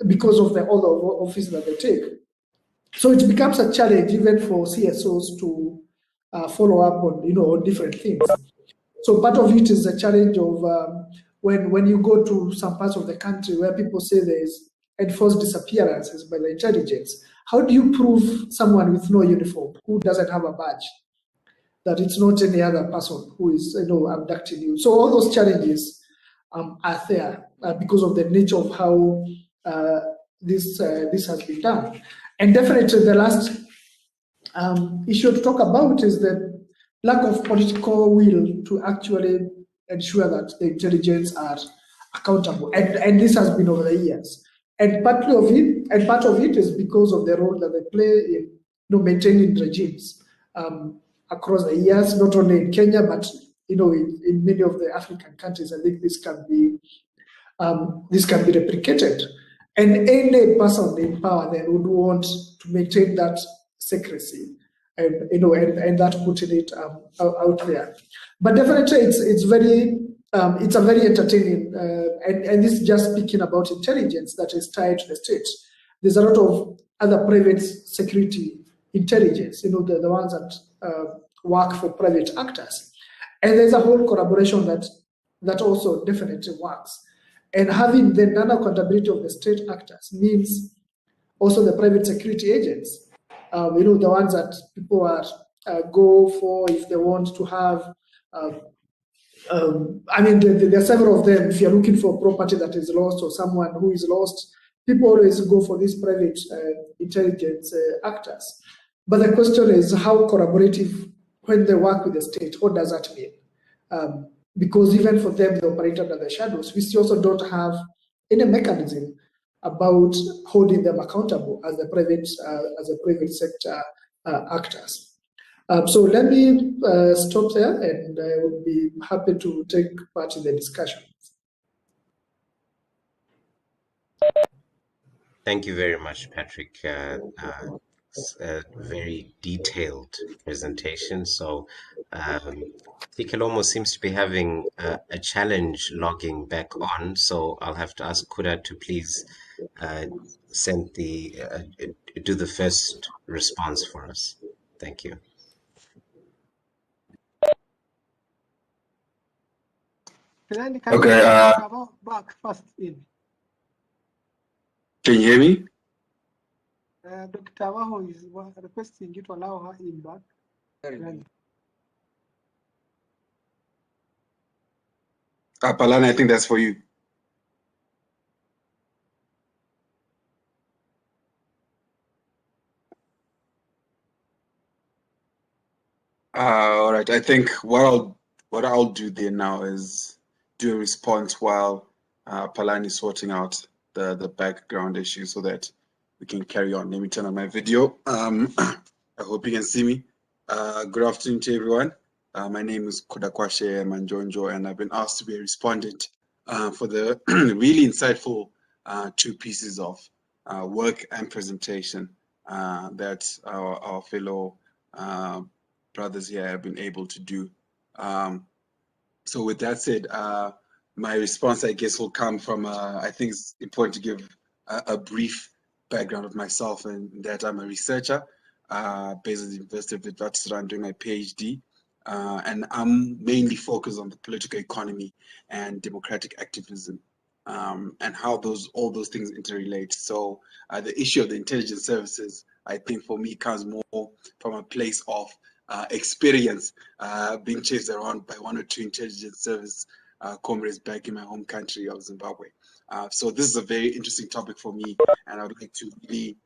because of the other office that they take. So it becomes a challenge even for CSOs to follow up on different things. So part of it is the challenge of when you go to some parts of the country where people say there's enforced disappearances by the intelligence. How do you prove someone with no uniform, who doesn't have a badge, that it's not any other person who is abducting you? So all those challenges are there because of the nature of how this has been done. And definitely the last issue to talk about is the lack of political will to actually ensure that the intelligence are accountable, and this has been over the years. And part of it is because of the role that they play in maintaining regimes across the years, not only in Kenya but in many of the African countries. I think this can be replicated, and any person in power then would want to maintain that secrecy, and and that putting it out there. But definitely, it's a very entertaining, and this is just speaking about intelligence that is tied to the state. There's a lot of other private security intelligence, the ones that work for private actors, and there's a whole collaboration that also definitely works. And having the non-accountability of the state actors means also the private security agents, the ones that people go for if they want to have. There are several of them. If you're looking for property that is lost or someone who is lost, people always go for these private intelligence actors. But the question is how collaborative when they work with the state. What does that mean? Because even for them, they operate under the shadows. We also don't have any mechanism about holding them accountable as the private sector actors. So let me stop there, and I would be happy to take part in the discussion. Thank you very much, Patrick. It's a very detailed presentation. So Kikelomo seems to be having a challenge logging back on. So I'll have to ask Kuda to please do the first response for us. Thank you. Okay. Back first in. Can you hear me? Dr. Waho is requesting you to allow her in back. Palani, I think that's for you. All right. I think what I'll do there now is do a response while Palani is sorting out the background issue so that we can carry on. Let me turn on my video. I hope you can see me. Good afternoon to everyone. My name is Kudakwashe Manjonjo, and I've been asked to be a respondent for the really insightful two pieces of work and presentation that our fellow brothers here have been able to do. So with that said, my response, I guess, will come from, I think it's important to give a brief background of myself, and that I'm a researcher based at the University of Witwatersrand doing my PhD. And I'm mainly focused on the political economy and democratic activism and how all those things interrelate. So the issue of the intelligence services, I think for me, comes more from a place of experience being chased around by one or two intelligence service comrades back in my home country of Zimbabwe. So this is a very interesting topic for me, and I would like to really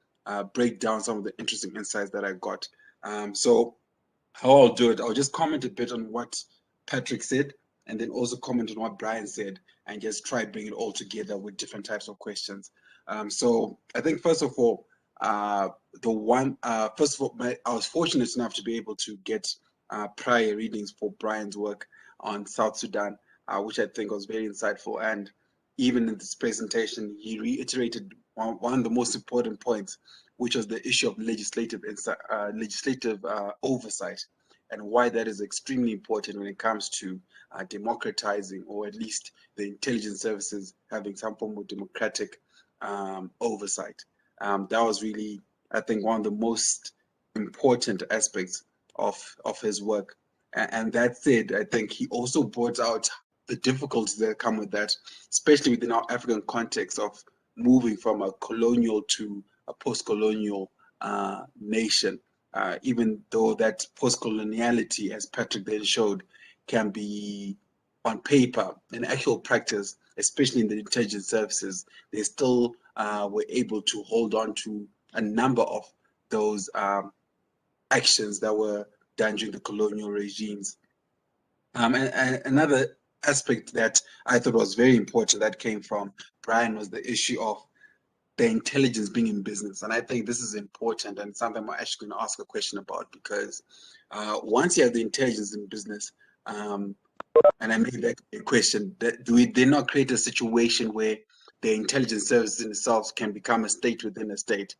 break down some of the interesting insights that I got. So how I'll do it, I'll just comment a bit on what Patrick said, and then also comment on what Brian said, and just try to bring it all together with different types of questions. So I think first of all, I was fortunate enough to be able to get prior readings for Brian's work on South Sudan, which I think was very insightful. And even in this presentation, he reiterated one of the most important points, which was the issue of legislative oversight, and why that is extremely important when it comes to democratizing, or at least the intelligence services having some form of democratic oversight. That was really, I think, one of the most important aspects of his work. And that said, I think he also brought out the difficulties that come with that, especially within our African context of moving from a colonial to a post-colonial nation, even though that post-coloniality, as Patrick then showed, can be on paper. In actual practice, especially in the intelligence services, they still were able to hold on to a number of those actions that were done during the colonial regimes. And another aspect that I thought was very important that came from Brian was the issue of the intelligence being in business. And I think this is important and something I'm actually going to ask a question about, because once you have the intelligence in business, and I made that a question, that do we then not create a situation where the intelligence services in itself can become a state within a state?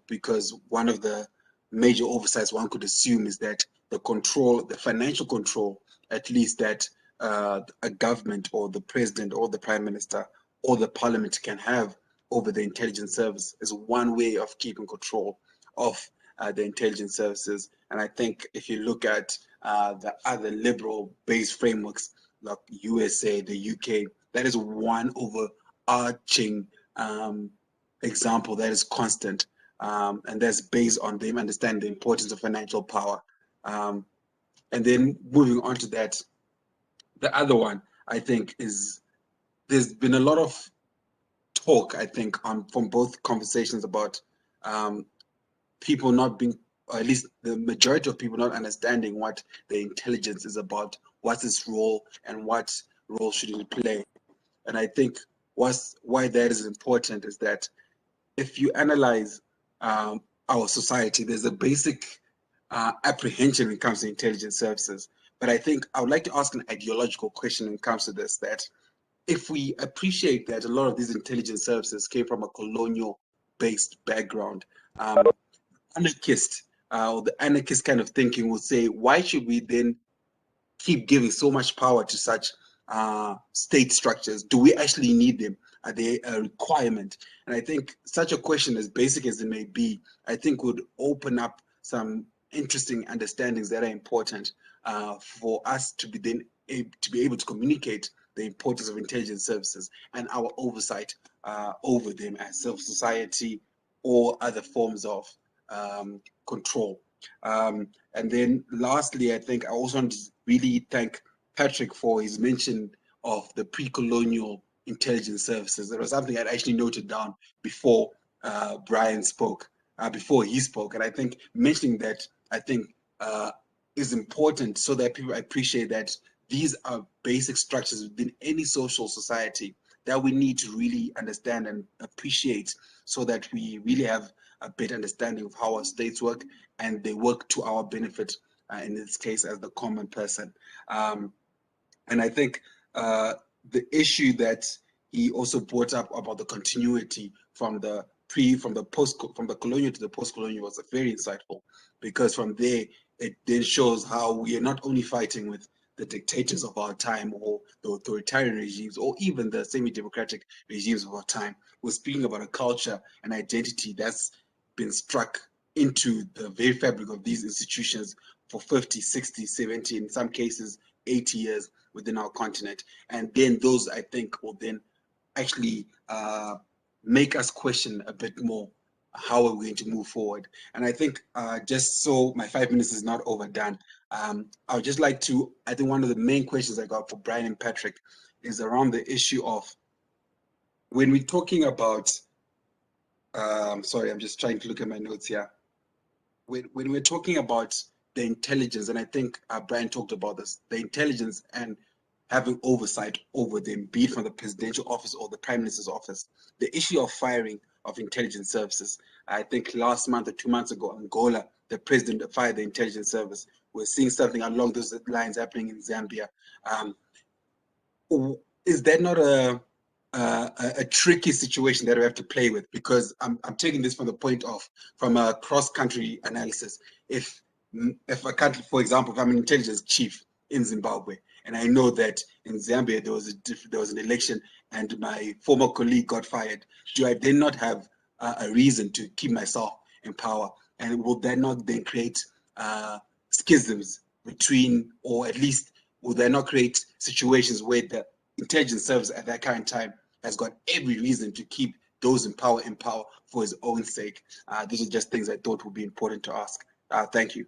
Because one of the major oversights one could assume is that the control, the financial control, at least that a government or the president or the prime minister or the parliament can have over the intelligence service is one way of keeping control of the intelligence services. And I think if you look at the other liberal-based frameworks like USA, the UK, that is one overarching example that is constant, and that's based on them understanding the importance of financial power. And then moving on to that, the other one I think is there's been a lot of talk, I think, from both conversations about people not being, or at least the majority of people not understanding what the intelligence is about, what's its role, and what role should it play. And I think why that is important is that if you analyze our society, there's a basic apprehension when it comes to intelligence services. But I think I would like to ask an ideological question when it comes to this, that if we appreciate that a lot of these intelligence services came from a colonial-based background, anarchist or the anarchist kind of thinking will say, why should we then keep giving so much power to such state structures? Do we actually need them? Are they a requirement? And I think such a question, as basic as it may be, I think would open up some interesting understandings that are important for us to be then to be able to communicate the importance of intelligence services and our oversight over them as civil society or other forms of control. And then lastly, I think I also want to really thank Patrick for his mention of the pre-colonial intelligence services. It was something I'd actually noted down before Brian spoke, before he spoke. And I think mentioning that, I think, is important so that people appreciate that these are basic structures within any social society that we need to really understand and appreciate so that we really have a better understanding of how our states work and they work to our benefit, in this case, as the common person. And I think the issue that he also brought up about the continuity from the colonial to the post-colonial was very insightful, because from there it then shows how we are not only fighting with the dictators of our time or the authoritarian regimes or even the semi-democratic regimes of our time. We're speaking about a culture and identity that's been struck into the very fabric of these institutions for 50, 60, 70, in some cases 80 years within our continent. And then those, I think, will then actually make us question a bit more how are we going to move forward. And I think just so my 5 minutes is not overdone, I would just like to, I think one of the main questions I got for Brian and Patrick is around the issue of when we're talking about, sorry, I'm just trying to look at my notes here. When we're talking about the intelligence, and I think Brian talked about this, the intelligence and having oversight over them, be it from the presidential office or the prime minister's office, the issue of firing of intelligence services. I think last month or 2 months ago, Angola, the president fired the intelligence service. We're seeing something along those lines happening in Zambia. Is that not a tricky situation that we have to play with? Because I'm taking this from the point of, from a cross-country analysis. If a country, for example, if I'm an intelligence chief in Zimbabwe, and I know that in Zambia there was an election and my former colleague got fired, do I then not have a reason to keep myself in power? And will that not then create schisms between, or at least will that not create situations where the intelligence service at that current time has got every reason to keep those in power for his own sake? These are just things I thought would be important to ask. Thank you.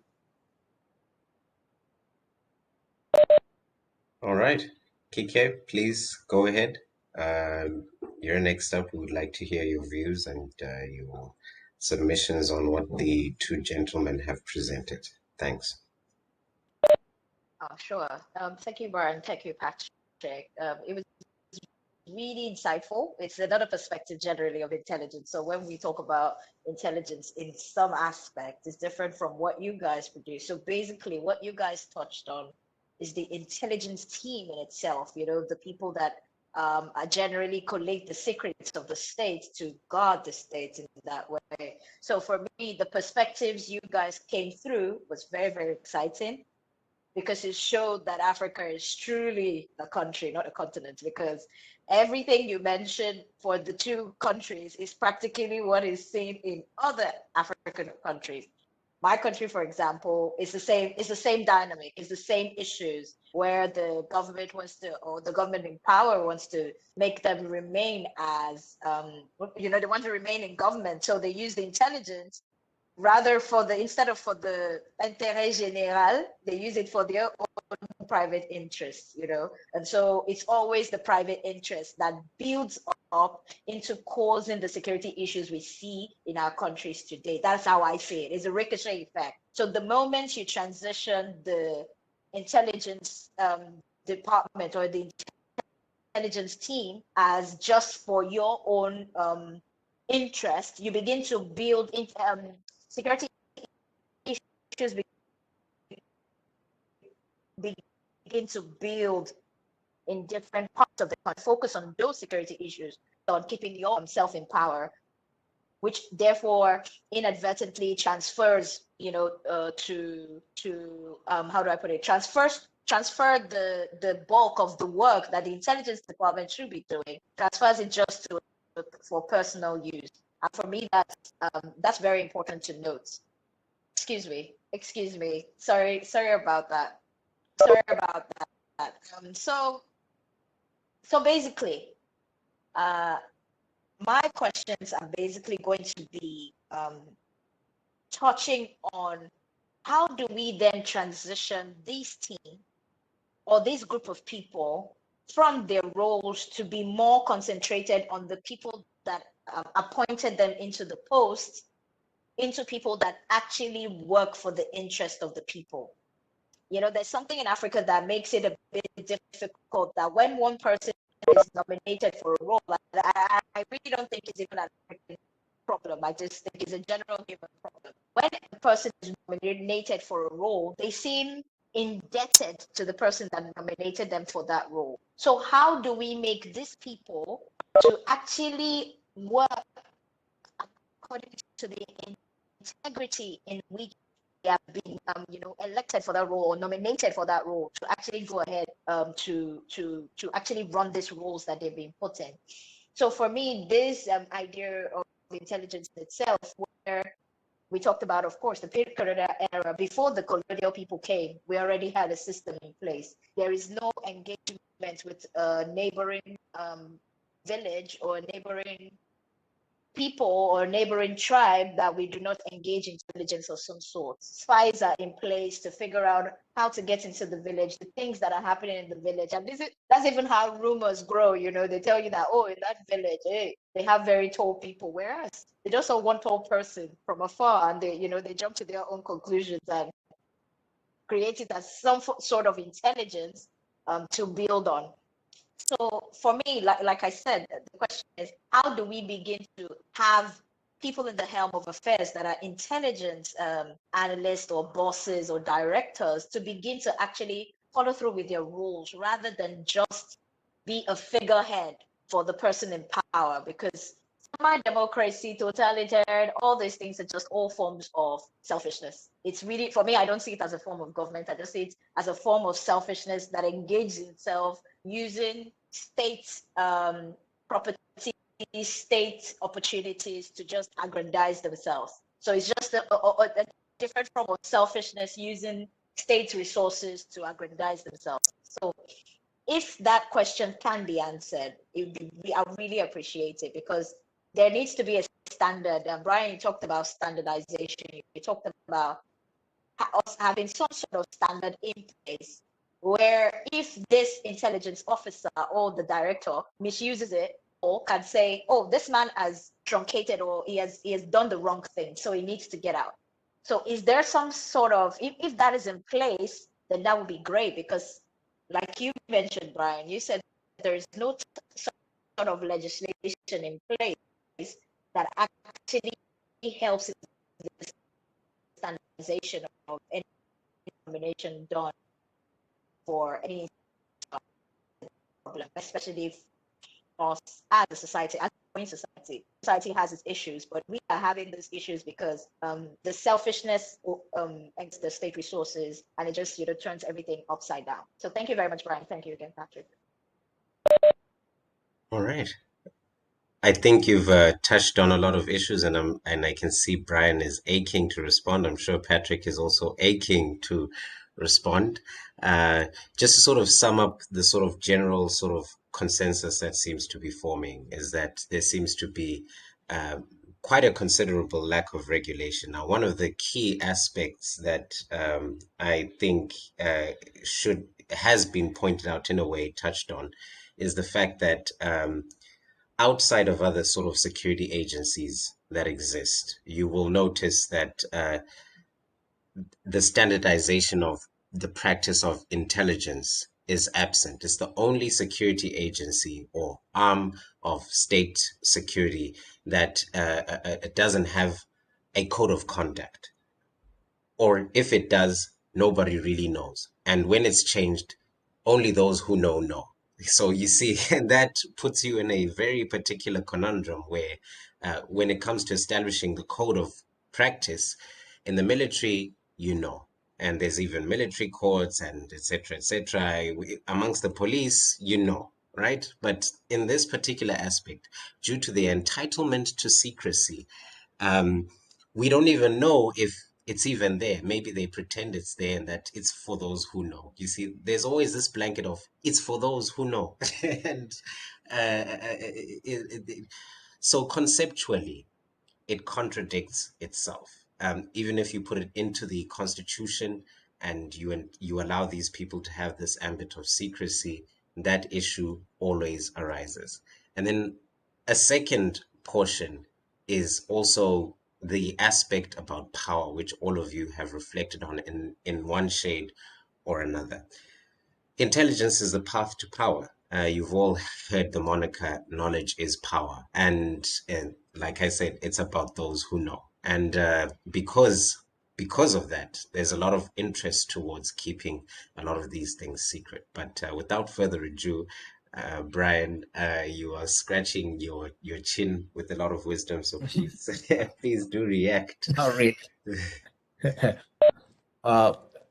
All right, Kike, please go ahead. You're next up. We would like to hear your views and your submissions on what the two gentlemen have presented. Thanks. Sure. Thank you, Brian. Thank you, Patrick. It was really insightful. It's another perspective generally of intelligence. So when we talk about intelligence in some aspect, it's different from what you guys produce. So basically what you guys touched on is the intelligence team in itself, you know, the people that generally collate the secrets of the state to guard the state in that way. So for me, the perspectives you guys came through was very, very exciting, because it showed that Africa is truly a country, not a continent, because everything you mentioned for the two countries is practically what is seen in other African countries. My country, for example, is the same dynamic, is the same issues, where the government wants to, or the government in power wants to make them remain as, you know, they want to remain in government. So they use the intelligence rather instead of for the intérêt général, they use it for their own private interests, you know. And so it's always the private interest that builds up into causing the security issues we see in our countries today. That's how I see it. It's a ricochet effect. So the moment you transition the intelligence department or the intelligence team as just for your own interest, you begin to build security issues begin to build in different parts of the country. Focus on those security issues, on keeping yourself in power, which therefore inadvertently transfers, you know, to how do I put it? Transfer the bulk of the work that the intelligence department should be doing, transfers it just for personal use. And for me, that's very important to note. Excuse me. Sorry about that. So basically, my questions are basically going to be touching on how do we then transition this team or this group of people from their roles to be more concentrated on the people that appointed them into the post, into people that actually work for the interest of the people. You know, there's something in Africa that makes it a bit difficult, that when one person is nominated for a role, I really don't think it's even an African problem. I just think it's a general human problem. When a person is nominated for a role, they seem indebted to the person that nominated them for that role. So how do we make these people to actually work according to the integrity in which they have been, you know, elected for that role or nominated for that role, to actually go ahead to actually run these roles that they've been put in? So for me, this idea of intelligence itself, where we talked about, of course, the pre-colonial era, before the colonial people came, we already had a system in place. There is no engagement with a neighboring village or a neighboring people or neighboring tribe that we do not engage intelligence of some sort. Spies are in place to figure out how to get into the village, the things that are happening in the village. And that's even how rumors grow. You know, they tell you that, oh, in that village, hey, they have very tall people, whereas they just saw one tall person from afar, and they, you know, they jump to their own conclusions and create it as some sort of intelligence to build on. So for me, like I said, the question is, how do we begin to have people in the helm of affairs that are intelligence analysts or bosses or directors to begin to actually follow through with their roles rather than just be a figurehead for the person in power? Because democracy, totalitarian, all these things are just all forms of selfishness. It's really, for me, I don't see it as a form of government. I just see it as a form of selfishness that engages itself using state property, state opportunities to just aggrandize themselves. So it's just a different form of selfishness, using state resources to aggrandize themselves. So if that question can be answered, I really appreciate it, because there needs to be a standard. Brian, you talked about standardization. You talked about us having some sort of standard in place, where if this intelligence officer or the director misuses it, can say, oh, this man has truncated or he has done the wrong thing, so he needs to get out. So is there some sort of, if that is in place, then that would be great, because like you mentioned, Brian, you said there is no sort of legislation in place that actually helps in the standardization of any nomination done for any problem, especially if us as a society, as a growing society has its issues, but we are having these issues because the selfishness against the state resources, and it just turns everything upside down. So thank you very much, Brian. Thank you again, Patrick. All right. I think you've touched on a lot of issues, and I can see Brian is aching to respond. I'm sure Patrick is also aching to respond. Just to sort of sum up the sort of general sort of consensus that seems to be forming is that there seems to be quite a considerable lack of regulation. Now, one of the key aspects that I think has been pointed out in a way, touched on, is the fact that outside of other sort of security agencies that exist, you will notice that the standardization of the practice of intelligence is absent. It's the only security agency or arm of state security that doesn't have a code of conduct. Or if it does, nobody really knows. And when it's changed, only those who know. So you see, that puts you in a very particular conundrum where when it comes to establishing the code of practice in the military, and there's even military courts and etc. Amongst the police, right? But in this particular aspect, due to the entitlement to secrecy, we don't even know if it's even there. Maybe they pretend it's there and that it's for those who know. You see, there's always this blanket of it's for those who know. And so conceptually, it contradicts itself. Even if you put it into the constitution and you allow these people to have this ambit of secrecy, that issue always arises. And then a second portion is also the aspect about power, which all of you have reflected on in one shade or another. Intelligence is the path to power. You've all heard the moniker, knowledge is power. And like I said, it's about those who know. And because of that, there's a lot of interest towards keeping a lot of these things secret. But without further ado, Brian, you are scratching your chin with a lot of wisdom, so please please do react. Not really.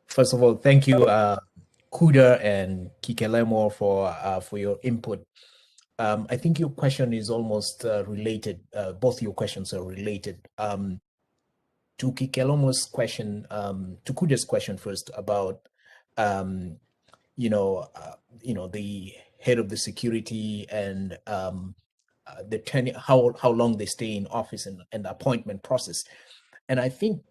First of all, thank you, Kuda and Kikelomo, for your input. I think your question is almost related. Both your questions are related. To Kikelomo's question, to Kuda's question first about the head of the security and the tenure, how long they stay in office and the appointment process. And I think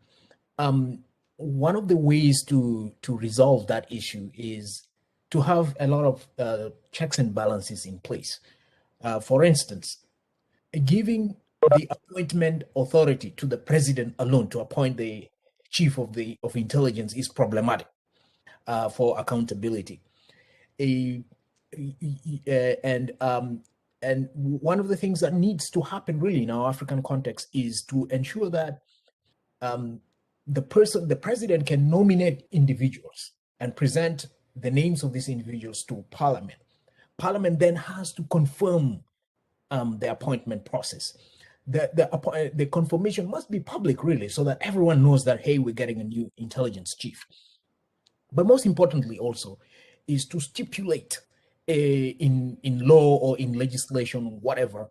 one of the ways to resolve that issue is to have a lot of checks and balances in place. For instance, giving the appointment authority to the president alone to appoint the chief of intelligence is problematic for accountability. And one of the things that needs to happen really in our African context is to ensure that the president can nominate individuals and present the names of these individuals to Parliament. Parliament then has to confirm the appointment process. The confirmation must be public, really, so that everyone knows that, hey, we're getting a new intelligence chief. But most importantly also is to stipulate in law or in legislation, whatever,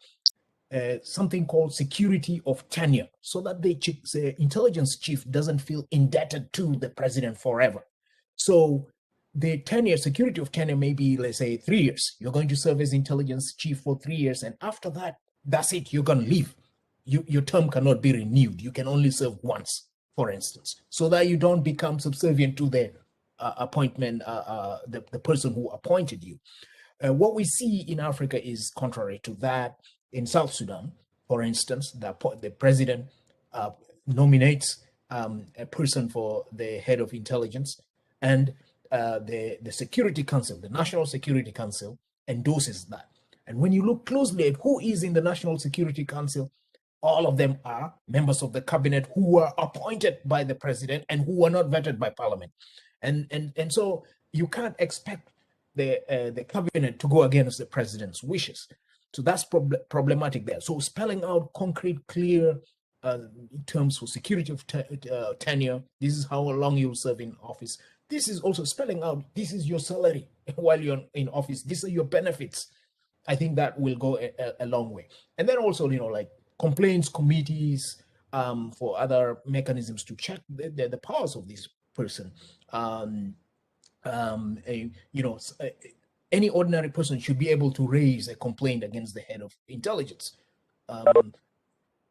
something called security of tenure, so that the intelligence chief doesn't feel indebted to the president forever. So the tenure, security of tenure may be, let's say, 3 years. You're going to serve as intelligence chief for 3 years, and after that, that's it, you're going to leave. Your term cannot be renewed. You can only serve once, for instance, so that you don't become subservient to the appointment, the person who appointed you. what we see in Africa is contrary to that. In South Sudan, for instance, the president nominates a person for the head of intelligence, and the Security Council, the National Security Council, endorses that. And when you look closely at who is in the National Security Council, all of them are members of the cabinet who were appointed by the president and who were not vetted by parliament. And so you can't expect the cabinet to go against the president's wishes. So that's problematic there. So spelling out concrete, clear terms for security of tenure, this is how long you'll serve in office. This is also spelling out, this is your salary while you're in office. These are your benefits. I think that will go a long way. And then also, like complaints committees for other mechanisms to check the powers of this person. Any ordinary person should be able to raise a complaint against the head of intelligence.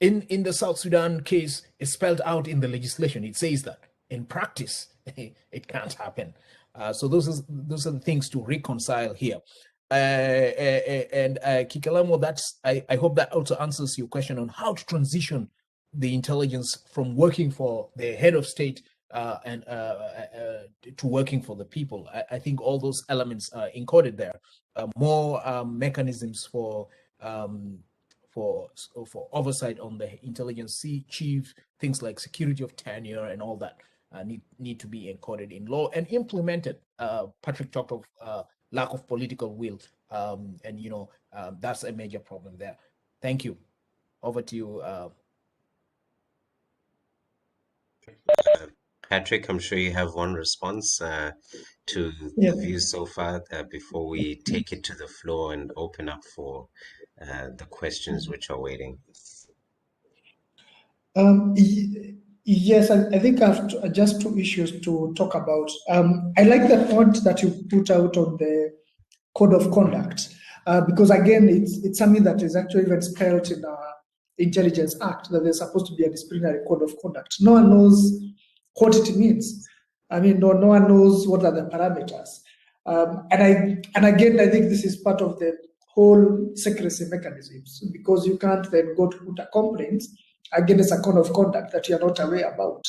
In the South Sudan case, it's spelled out in the legislation. It says that. In practice, it can't happen. So those are the things to reconcile here. And Kikelomo, I hope that also answers your question on how to transition the intelligence from working for the head of state and to working for the people. I think all those elements are encoded there. More mechanisms for oversight on the intelligence chief, things like security of tenure and all that need to be encoded in law and implemented. Patrick talked of lack of political will, and that's a major problem there. Thank you. Over to you. Patrick, I'm sure you have one response to Yeah. the views so far before we take it to the floor and open up for the questions which are waiting. Yes, I think I have just two issues to talk about. I like the point that you put out on the code of conduct, because again, it's something that is actually even spelled in our Intelligence Act, that there's supposed to be a disciplinary code of conduct. No one knows what it means. I mean, no one knows what are the parameters. And again, I think this is part of the whole secrecy mechanisms, because you can't then go to put a complaint against a code of conduct that you're not aware about.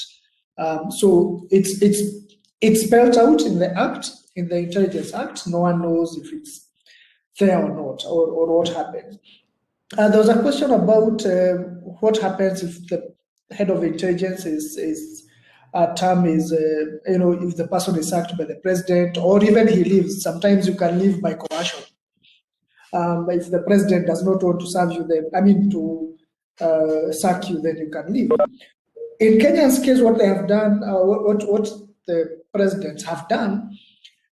So it's spelled out in the Act, in the Intelligence Act. No one knows if it's fair or not, or what happens. There was a question about what happens if the head of intelligence term is, if the person is sacked by the president, or even he leaves. Sometimes you can leave by coercion. If the president does not want to serve you, to sack you, then you can leave. In Kenya's case, what they have done, what the presidents have done,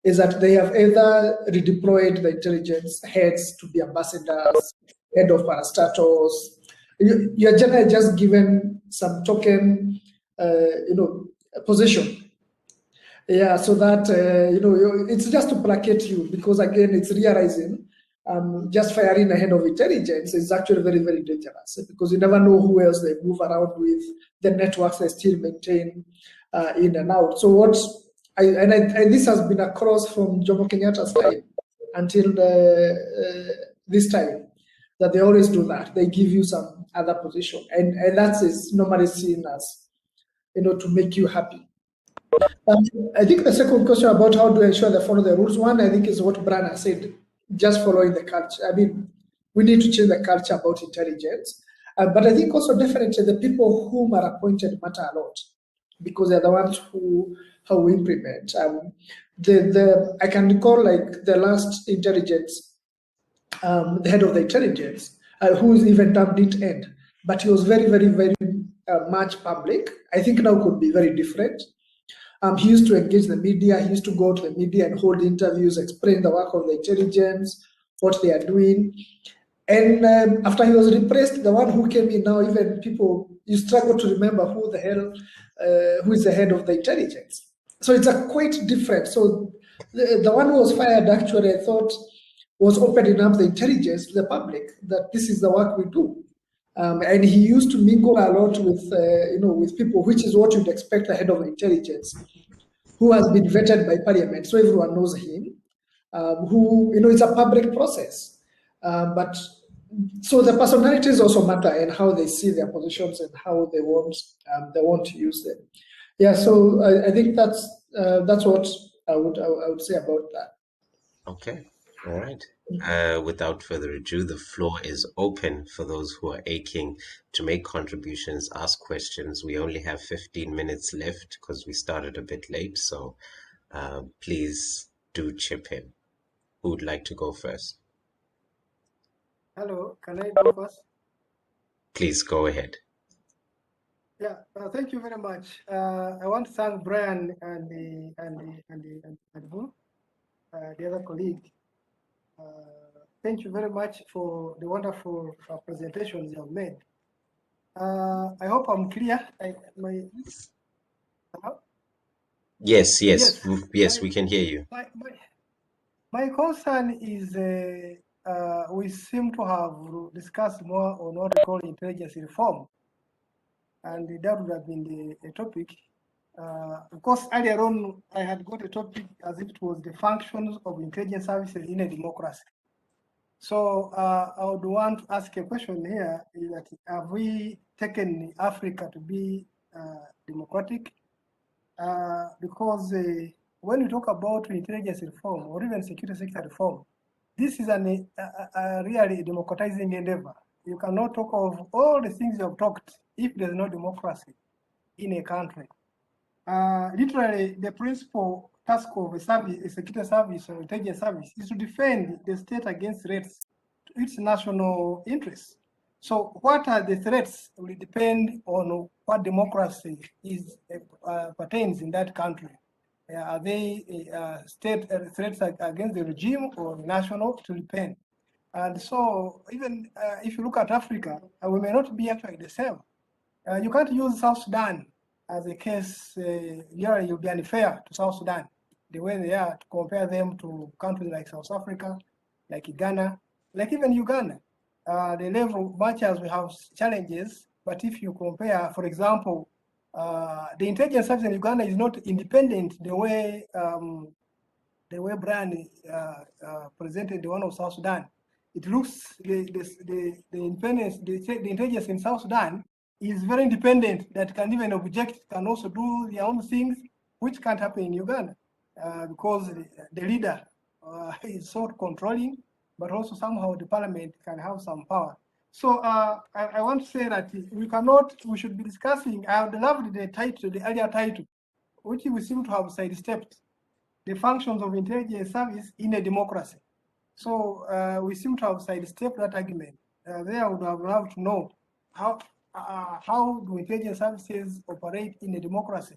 is that they have either redeployed the intelligence heads to be ambassadors, head of parastatals. You're generally just given some token, position. Yeah, so that, it's just to placate you, because again, it's realizing just firing a head of intelligence is actually very, very dangerous, because you never know who else they move around with, the networks they still maintain in and out. So this has been across from Jomo Kenyatta's time until this time, that they always do that. They give you some other position, and that is normally seen as, to make you happy. I think the second question about how do I ensure they follow the rules, one, I think, is what Brana said, just following the culture. I mean, we need to change the culture about intelligence. But I think also definitely the people whom are appointed matter a lot, because they're the ones who implement. I can recall, like, the last intelligence, the head of the intelligence, who is even term didn't end, but he was very, very, very much public. I think now could be very different. He used to engage the media. He used to go to the media and hold interviews, explain the work of the intelligence, what they are doing. And after he was repressed, the one who came in now, even people, you struggle to remember who is the head of the intelligence. So it's a quite different. So the one who was fired, actually, I thought, was opening up the intelligence to the public, that this is the work we do. And he used to mingle a lot with people, which is what you'd expect the head of intelligence, who has been vetted by parliament, so everyone knows him. who, it's a public process. But so the personalities also matter and how they see their positions and how they want to use them. Yeah, so I think that's what I would say about that. Okay, all right. Without further ado, the floor is open for those who are aching to make contributions, ask questions. We only have 15 minutes left because we started a bit late, so please do chip in. Who would like to go first? Hello, can I go first? Please go ahead. Yeah, thank you very much. I want to thank Brian and the other colleague. Thank you very much for the wonderful presentations you have made. I hope I'm clear. Yes, Yes, we can hear you. My concern is we seem to have discussed more on what we call intelligence reform, and that would have been the topic. Of course, earlier on, I had got a topic as if it was the functions of intelligence services in a democracy. So I would want to ask a question here, is that have we taken Africa to be democratic? Because when we talk about intelligence reform or even security sector reform, this is a really democratizing endeavor. You cannot talk of all the things you have talked if there's no democracy in a country. Literally, the principal task of a security service or intelligence service is to defend the state against threats to its national interests. So what are the threats will depend on what democracy is pertains in that country. Are they state threats against the regime or national? To depend. And so even if you look at Africa, we may not be actually the same. You can't use South Sudan as a case. You'll be unfair to South Sudan, the way they are, to compare them to countries like South Africa, like Ghana, like even Uganda. The level, much as we have challenges, but if you compare, for example, the intelligence service in Uganda is not independent the way Brian presented the one of South Sudan. It looks the independence, the intelligence in South Sudan is very independent, that can even object, can also do their own things, which can't happen in Uganda because the leader is so controlling, but also somehow the parliament can have some power. So I want to say that we should be discussing, I would love the title, the earlier title, which we seem to have sidestepped, the functions of intelligence service in a democracy. So we seem to have sidestepped that argument. There I would have loved to know how do intelligence services operate in a democracy?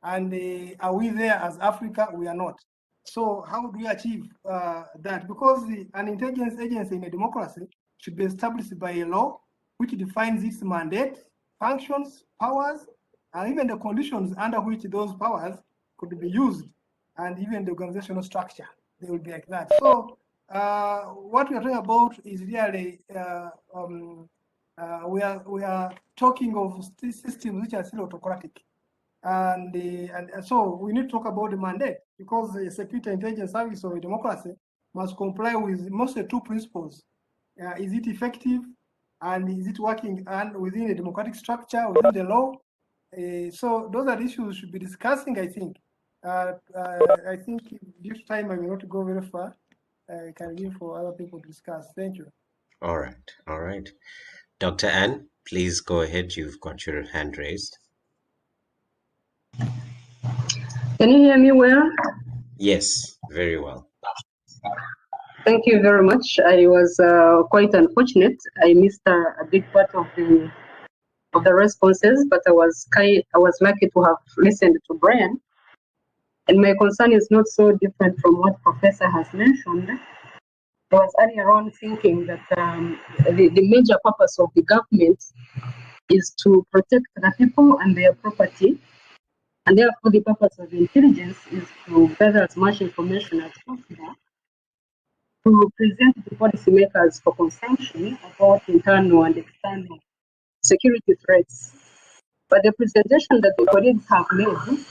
And are we there as Africa? We are not. So how do we achieve that? Because an intelligence agency in a democracy should be established by a law which defines its mandate, functions, powers, and even the conditions under which those powers could be used, and even the organizational structure. They will be like that. So what we are talking about is really we are talking of systems which are still autocratic, and so we need to talk about the mandate, because the security intelligence service of a democracy must comply with mostly two principles: is it effective, and is it working and within a democratic structure, within the law? So those are the issues we should be discussing, I think. I think due to time, I will not go very far. I can leave for other people to discuss. Thank you. All right. Dr. Ann, please go ahead. You've got your hand raised. Can you hear me well? Yes, very well. Thank you very much. I was quite unfortunate. I missed a big part of the responses, but I was lucky to have listened to Brian. And my concern is not so different from what Professor has mentioned. I was earlier on thinking that the major purpose of the government is to protect the people and their property. And therefore, the purpose of intelligence is to gather as much information as possible to present the policymakers for consumption about internal and external security threats. But the presentation that the colleagues have made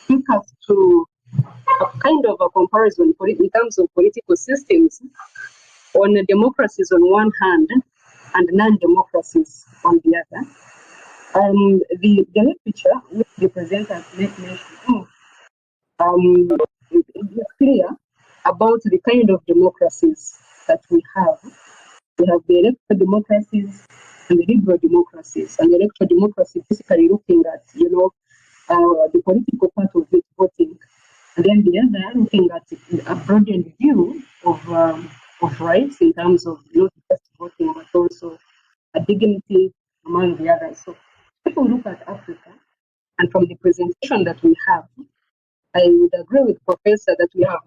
took us to a kind of a comparison in terms of political systems on democracies on one hand and non-democracies on the other. The literature which the presenters make mention of it is clear about the kind of democracies that we have. We have the electoral democracies and the liberal democracies. And the electoral democracy basically looking at, the political part of it, voting. And then the other looking at a broadened view of rights in terms of not just voting, but also a dignity among the others. So if we look at Africa, and from the presentation that we have, I would agree with Professor that we have,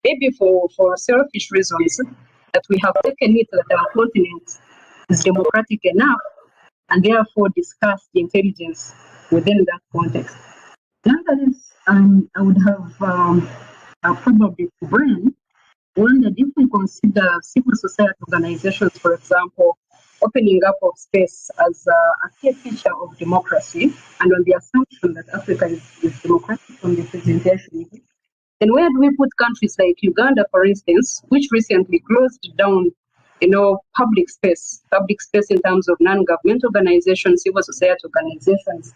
maybe for selfish reasons, that we have taken it that our continent is democratic enough and therefore discuss the intelligence within that context. Nonetheless, I would have probably wondered if we consider civil society organizations, for example, opening up of space as a key feature of democracy, and on the assumption that Africa is democratic from the presentation, then where do we put countries like Uganda, for instance, which recently closed down, public space in terms of non-government organizations, civil society organizations,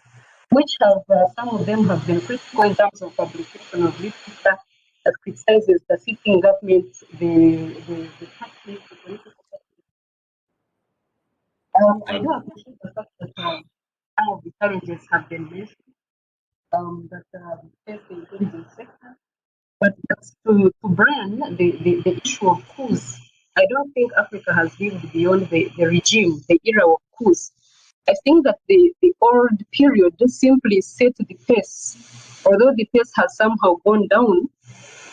which have, some of them have been critical in terms of publication of literature that criticizes the sitting government, the tactics, the political I do appreciate the fact that some of the challenges have been mentioned that face the intelligence sector. But just to brand the issue of coups, I don't think Africa has lived beyond the regime, the era of coups. I think that the old period just simply set the pace. Although the pace has somehow gone down,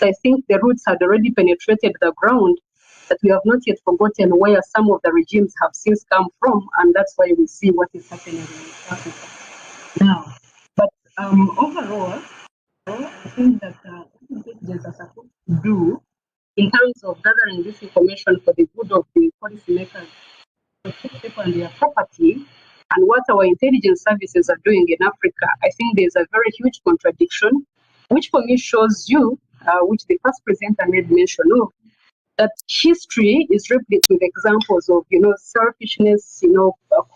I think the roots had already penetrated the ground, that we have not yet forgotten where some of the regimes have since come from, and that's why we see what is happening in Africa now. But overall, I think that intelligence are supposed to do in terms of gathering this information for the good of the policymakers, protect people and their property, and what our intelligence services are doing in Africa, I think there's a very huge contradiction, which for me shows you, which the first presenter made mention of, that history is replete with examples of, selfishness,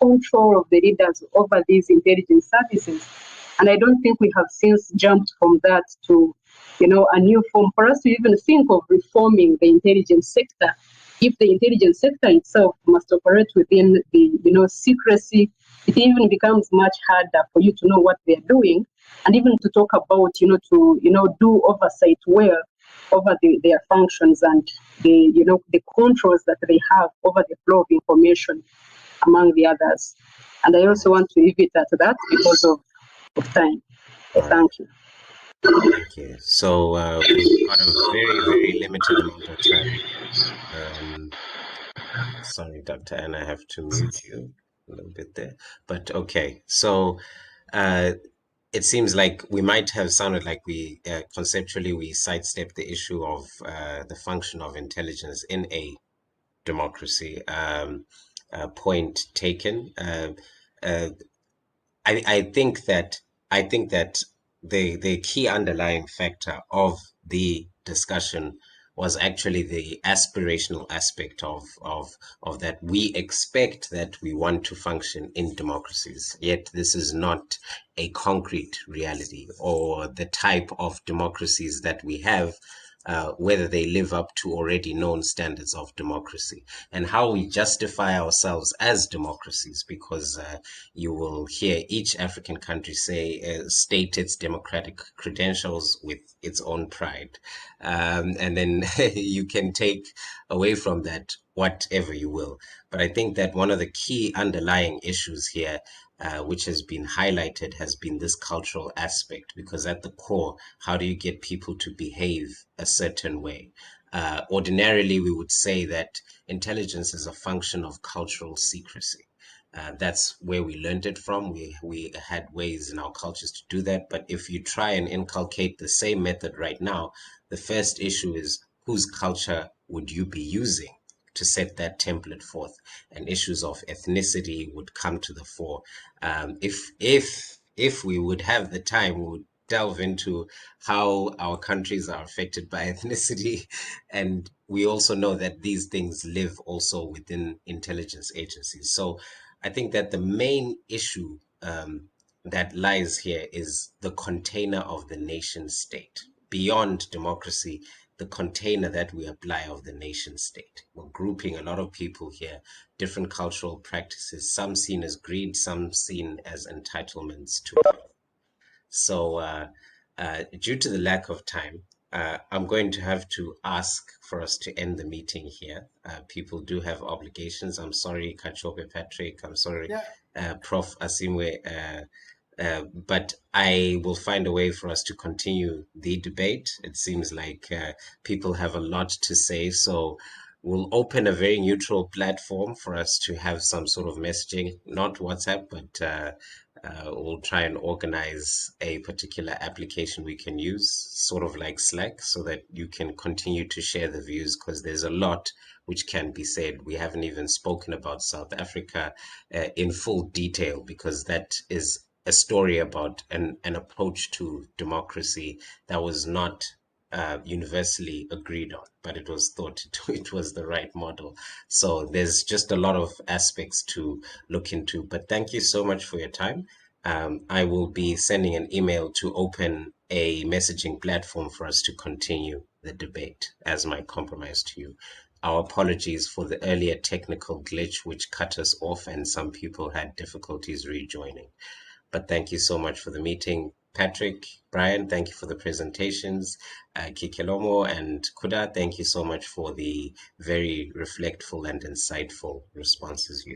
control of the leaders over these intelligence services. And I don't think we have since jumped from that to, a new form for us to even think of reforming the intelligence sector. If the intelligence sector itself must operate within the, secrecy, it even becomes much harder for you to know what they're doing, and even to talk about, to, do oversight well over their functions and the controls that they have over the flow of information among the others. And I also want to leave it at that because of time. So thank you. Thank you. So we've got a very, very limited amount of time. Sorry, Dr. Anne, I have to mute you a little bit there. But okay, so it seems like we might have sounded like we conceptually we sidestepped the issue of the function of intelligence in a democracy. Point taken. I think that the key underlying factor of the discussion was actually the aspirational aspect of that. We expect that we want to function in democracies, yet this is not a concrete reality, or the type of democracies that we have, whether they live up to already known standards of democracy, and how we justify ourselves as democracies, because you will hear each African country state its democratic credentials with its own pride. And then you can take away from that whatever you will. But I think that one of the key underlying issues here, which has been highlighted, has been this cultural aspect, because at the core, how do you get people to behave a certain way? Ordinarily, we would say that intelligence is a function of cultural secrecy. That's where we learned it from. We had ways in our cultures to do that. But if you try and inculcate the same method right now, the first issue is, whose culture would you be using to set that template forth? And issues of ethnicity would come to the fore. If we would have the time, we would delve into how our countries are affected by ethnicity. And we also know that these things live also within intelligence agencies. So I think that the main issue that lies here is the container of the nation state. Beyond democracy, the container that we apply of the nation state. We're grouping a lot of people here, different cultural practices, some seen as greed, some seen as entitlements to power. So due to the lack of time, I'm going to have to ask for us to end the meeting here. People do have obligations. I'm sorry, Kachope Patrick. I'm sorry, Prof. Asimwe. But I will find a way for us to continue the debate. It seems like people have a lot to say. So we'll open a very neutral platform for us to have some sort of messaging, not WhatsApp, but we'll try and organize a particular application we can use, sort of like Slack, so that you can continue to share the views, because there's a lot which can be said. We haven't even spoken about South Africa in full detail, because that is a story about an approach to democracy that was not universally agreed on, but it was thought it was the right model. So there's just a lot of aspects to look into. But thank you so much for your time. I will be sending an email to open a messaging platform for us to continue the debate as my compromise to you. Our apologies for the earlier technical glitch which cut us off and some people had difficulties rejoining. But thank you so much for the meeting. Patrick, Brian, thank you for the presentations. Kikelomo and Kuda, thank you so much for the very reflectful and insightful responses you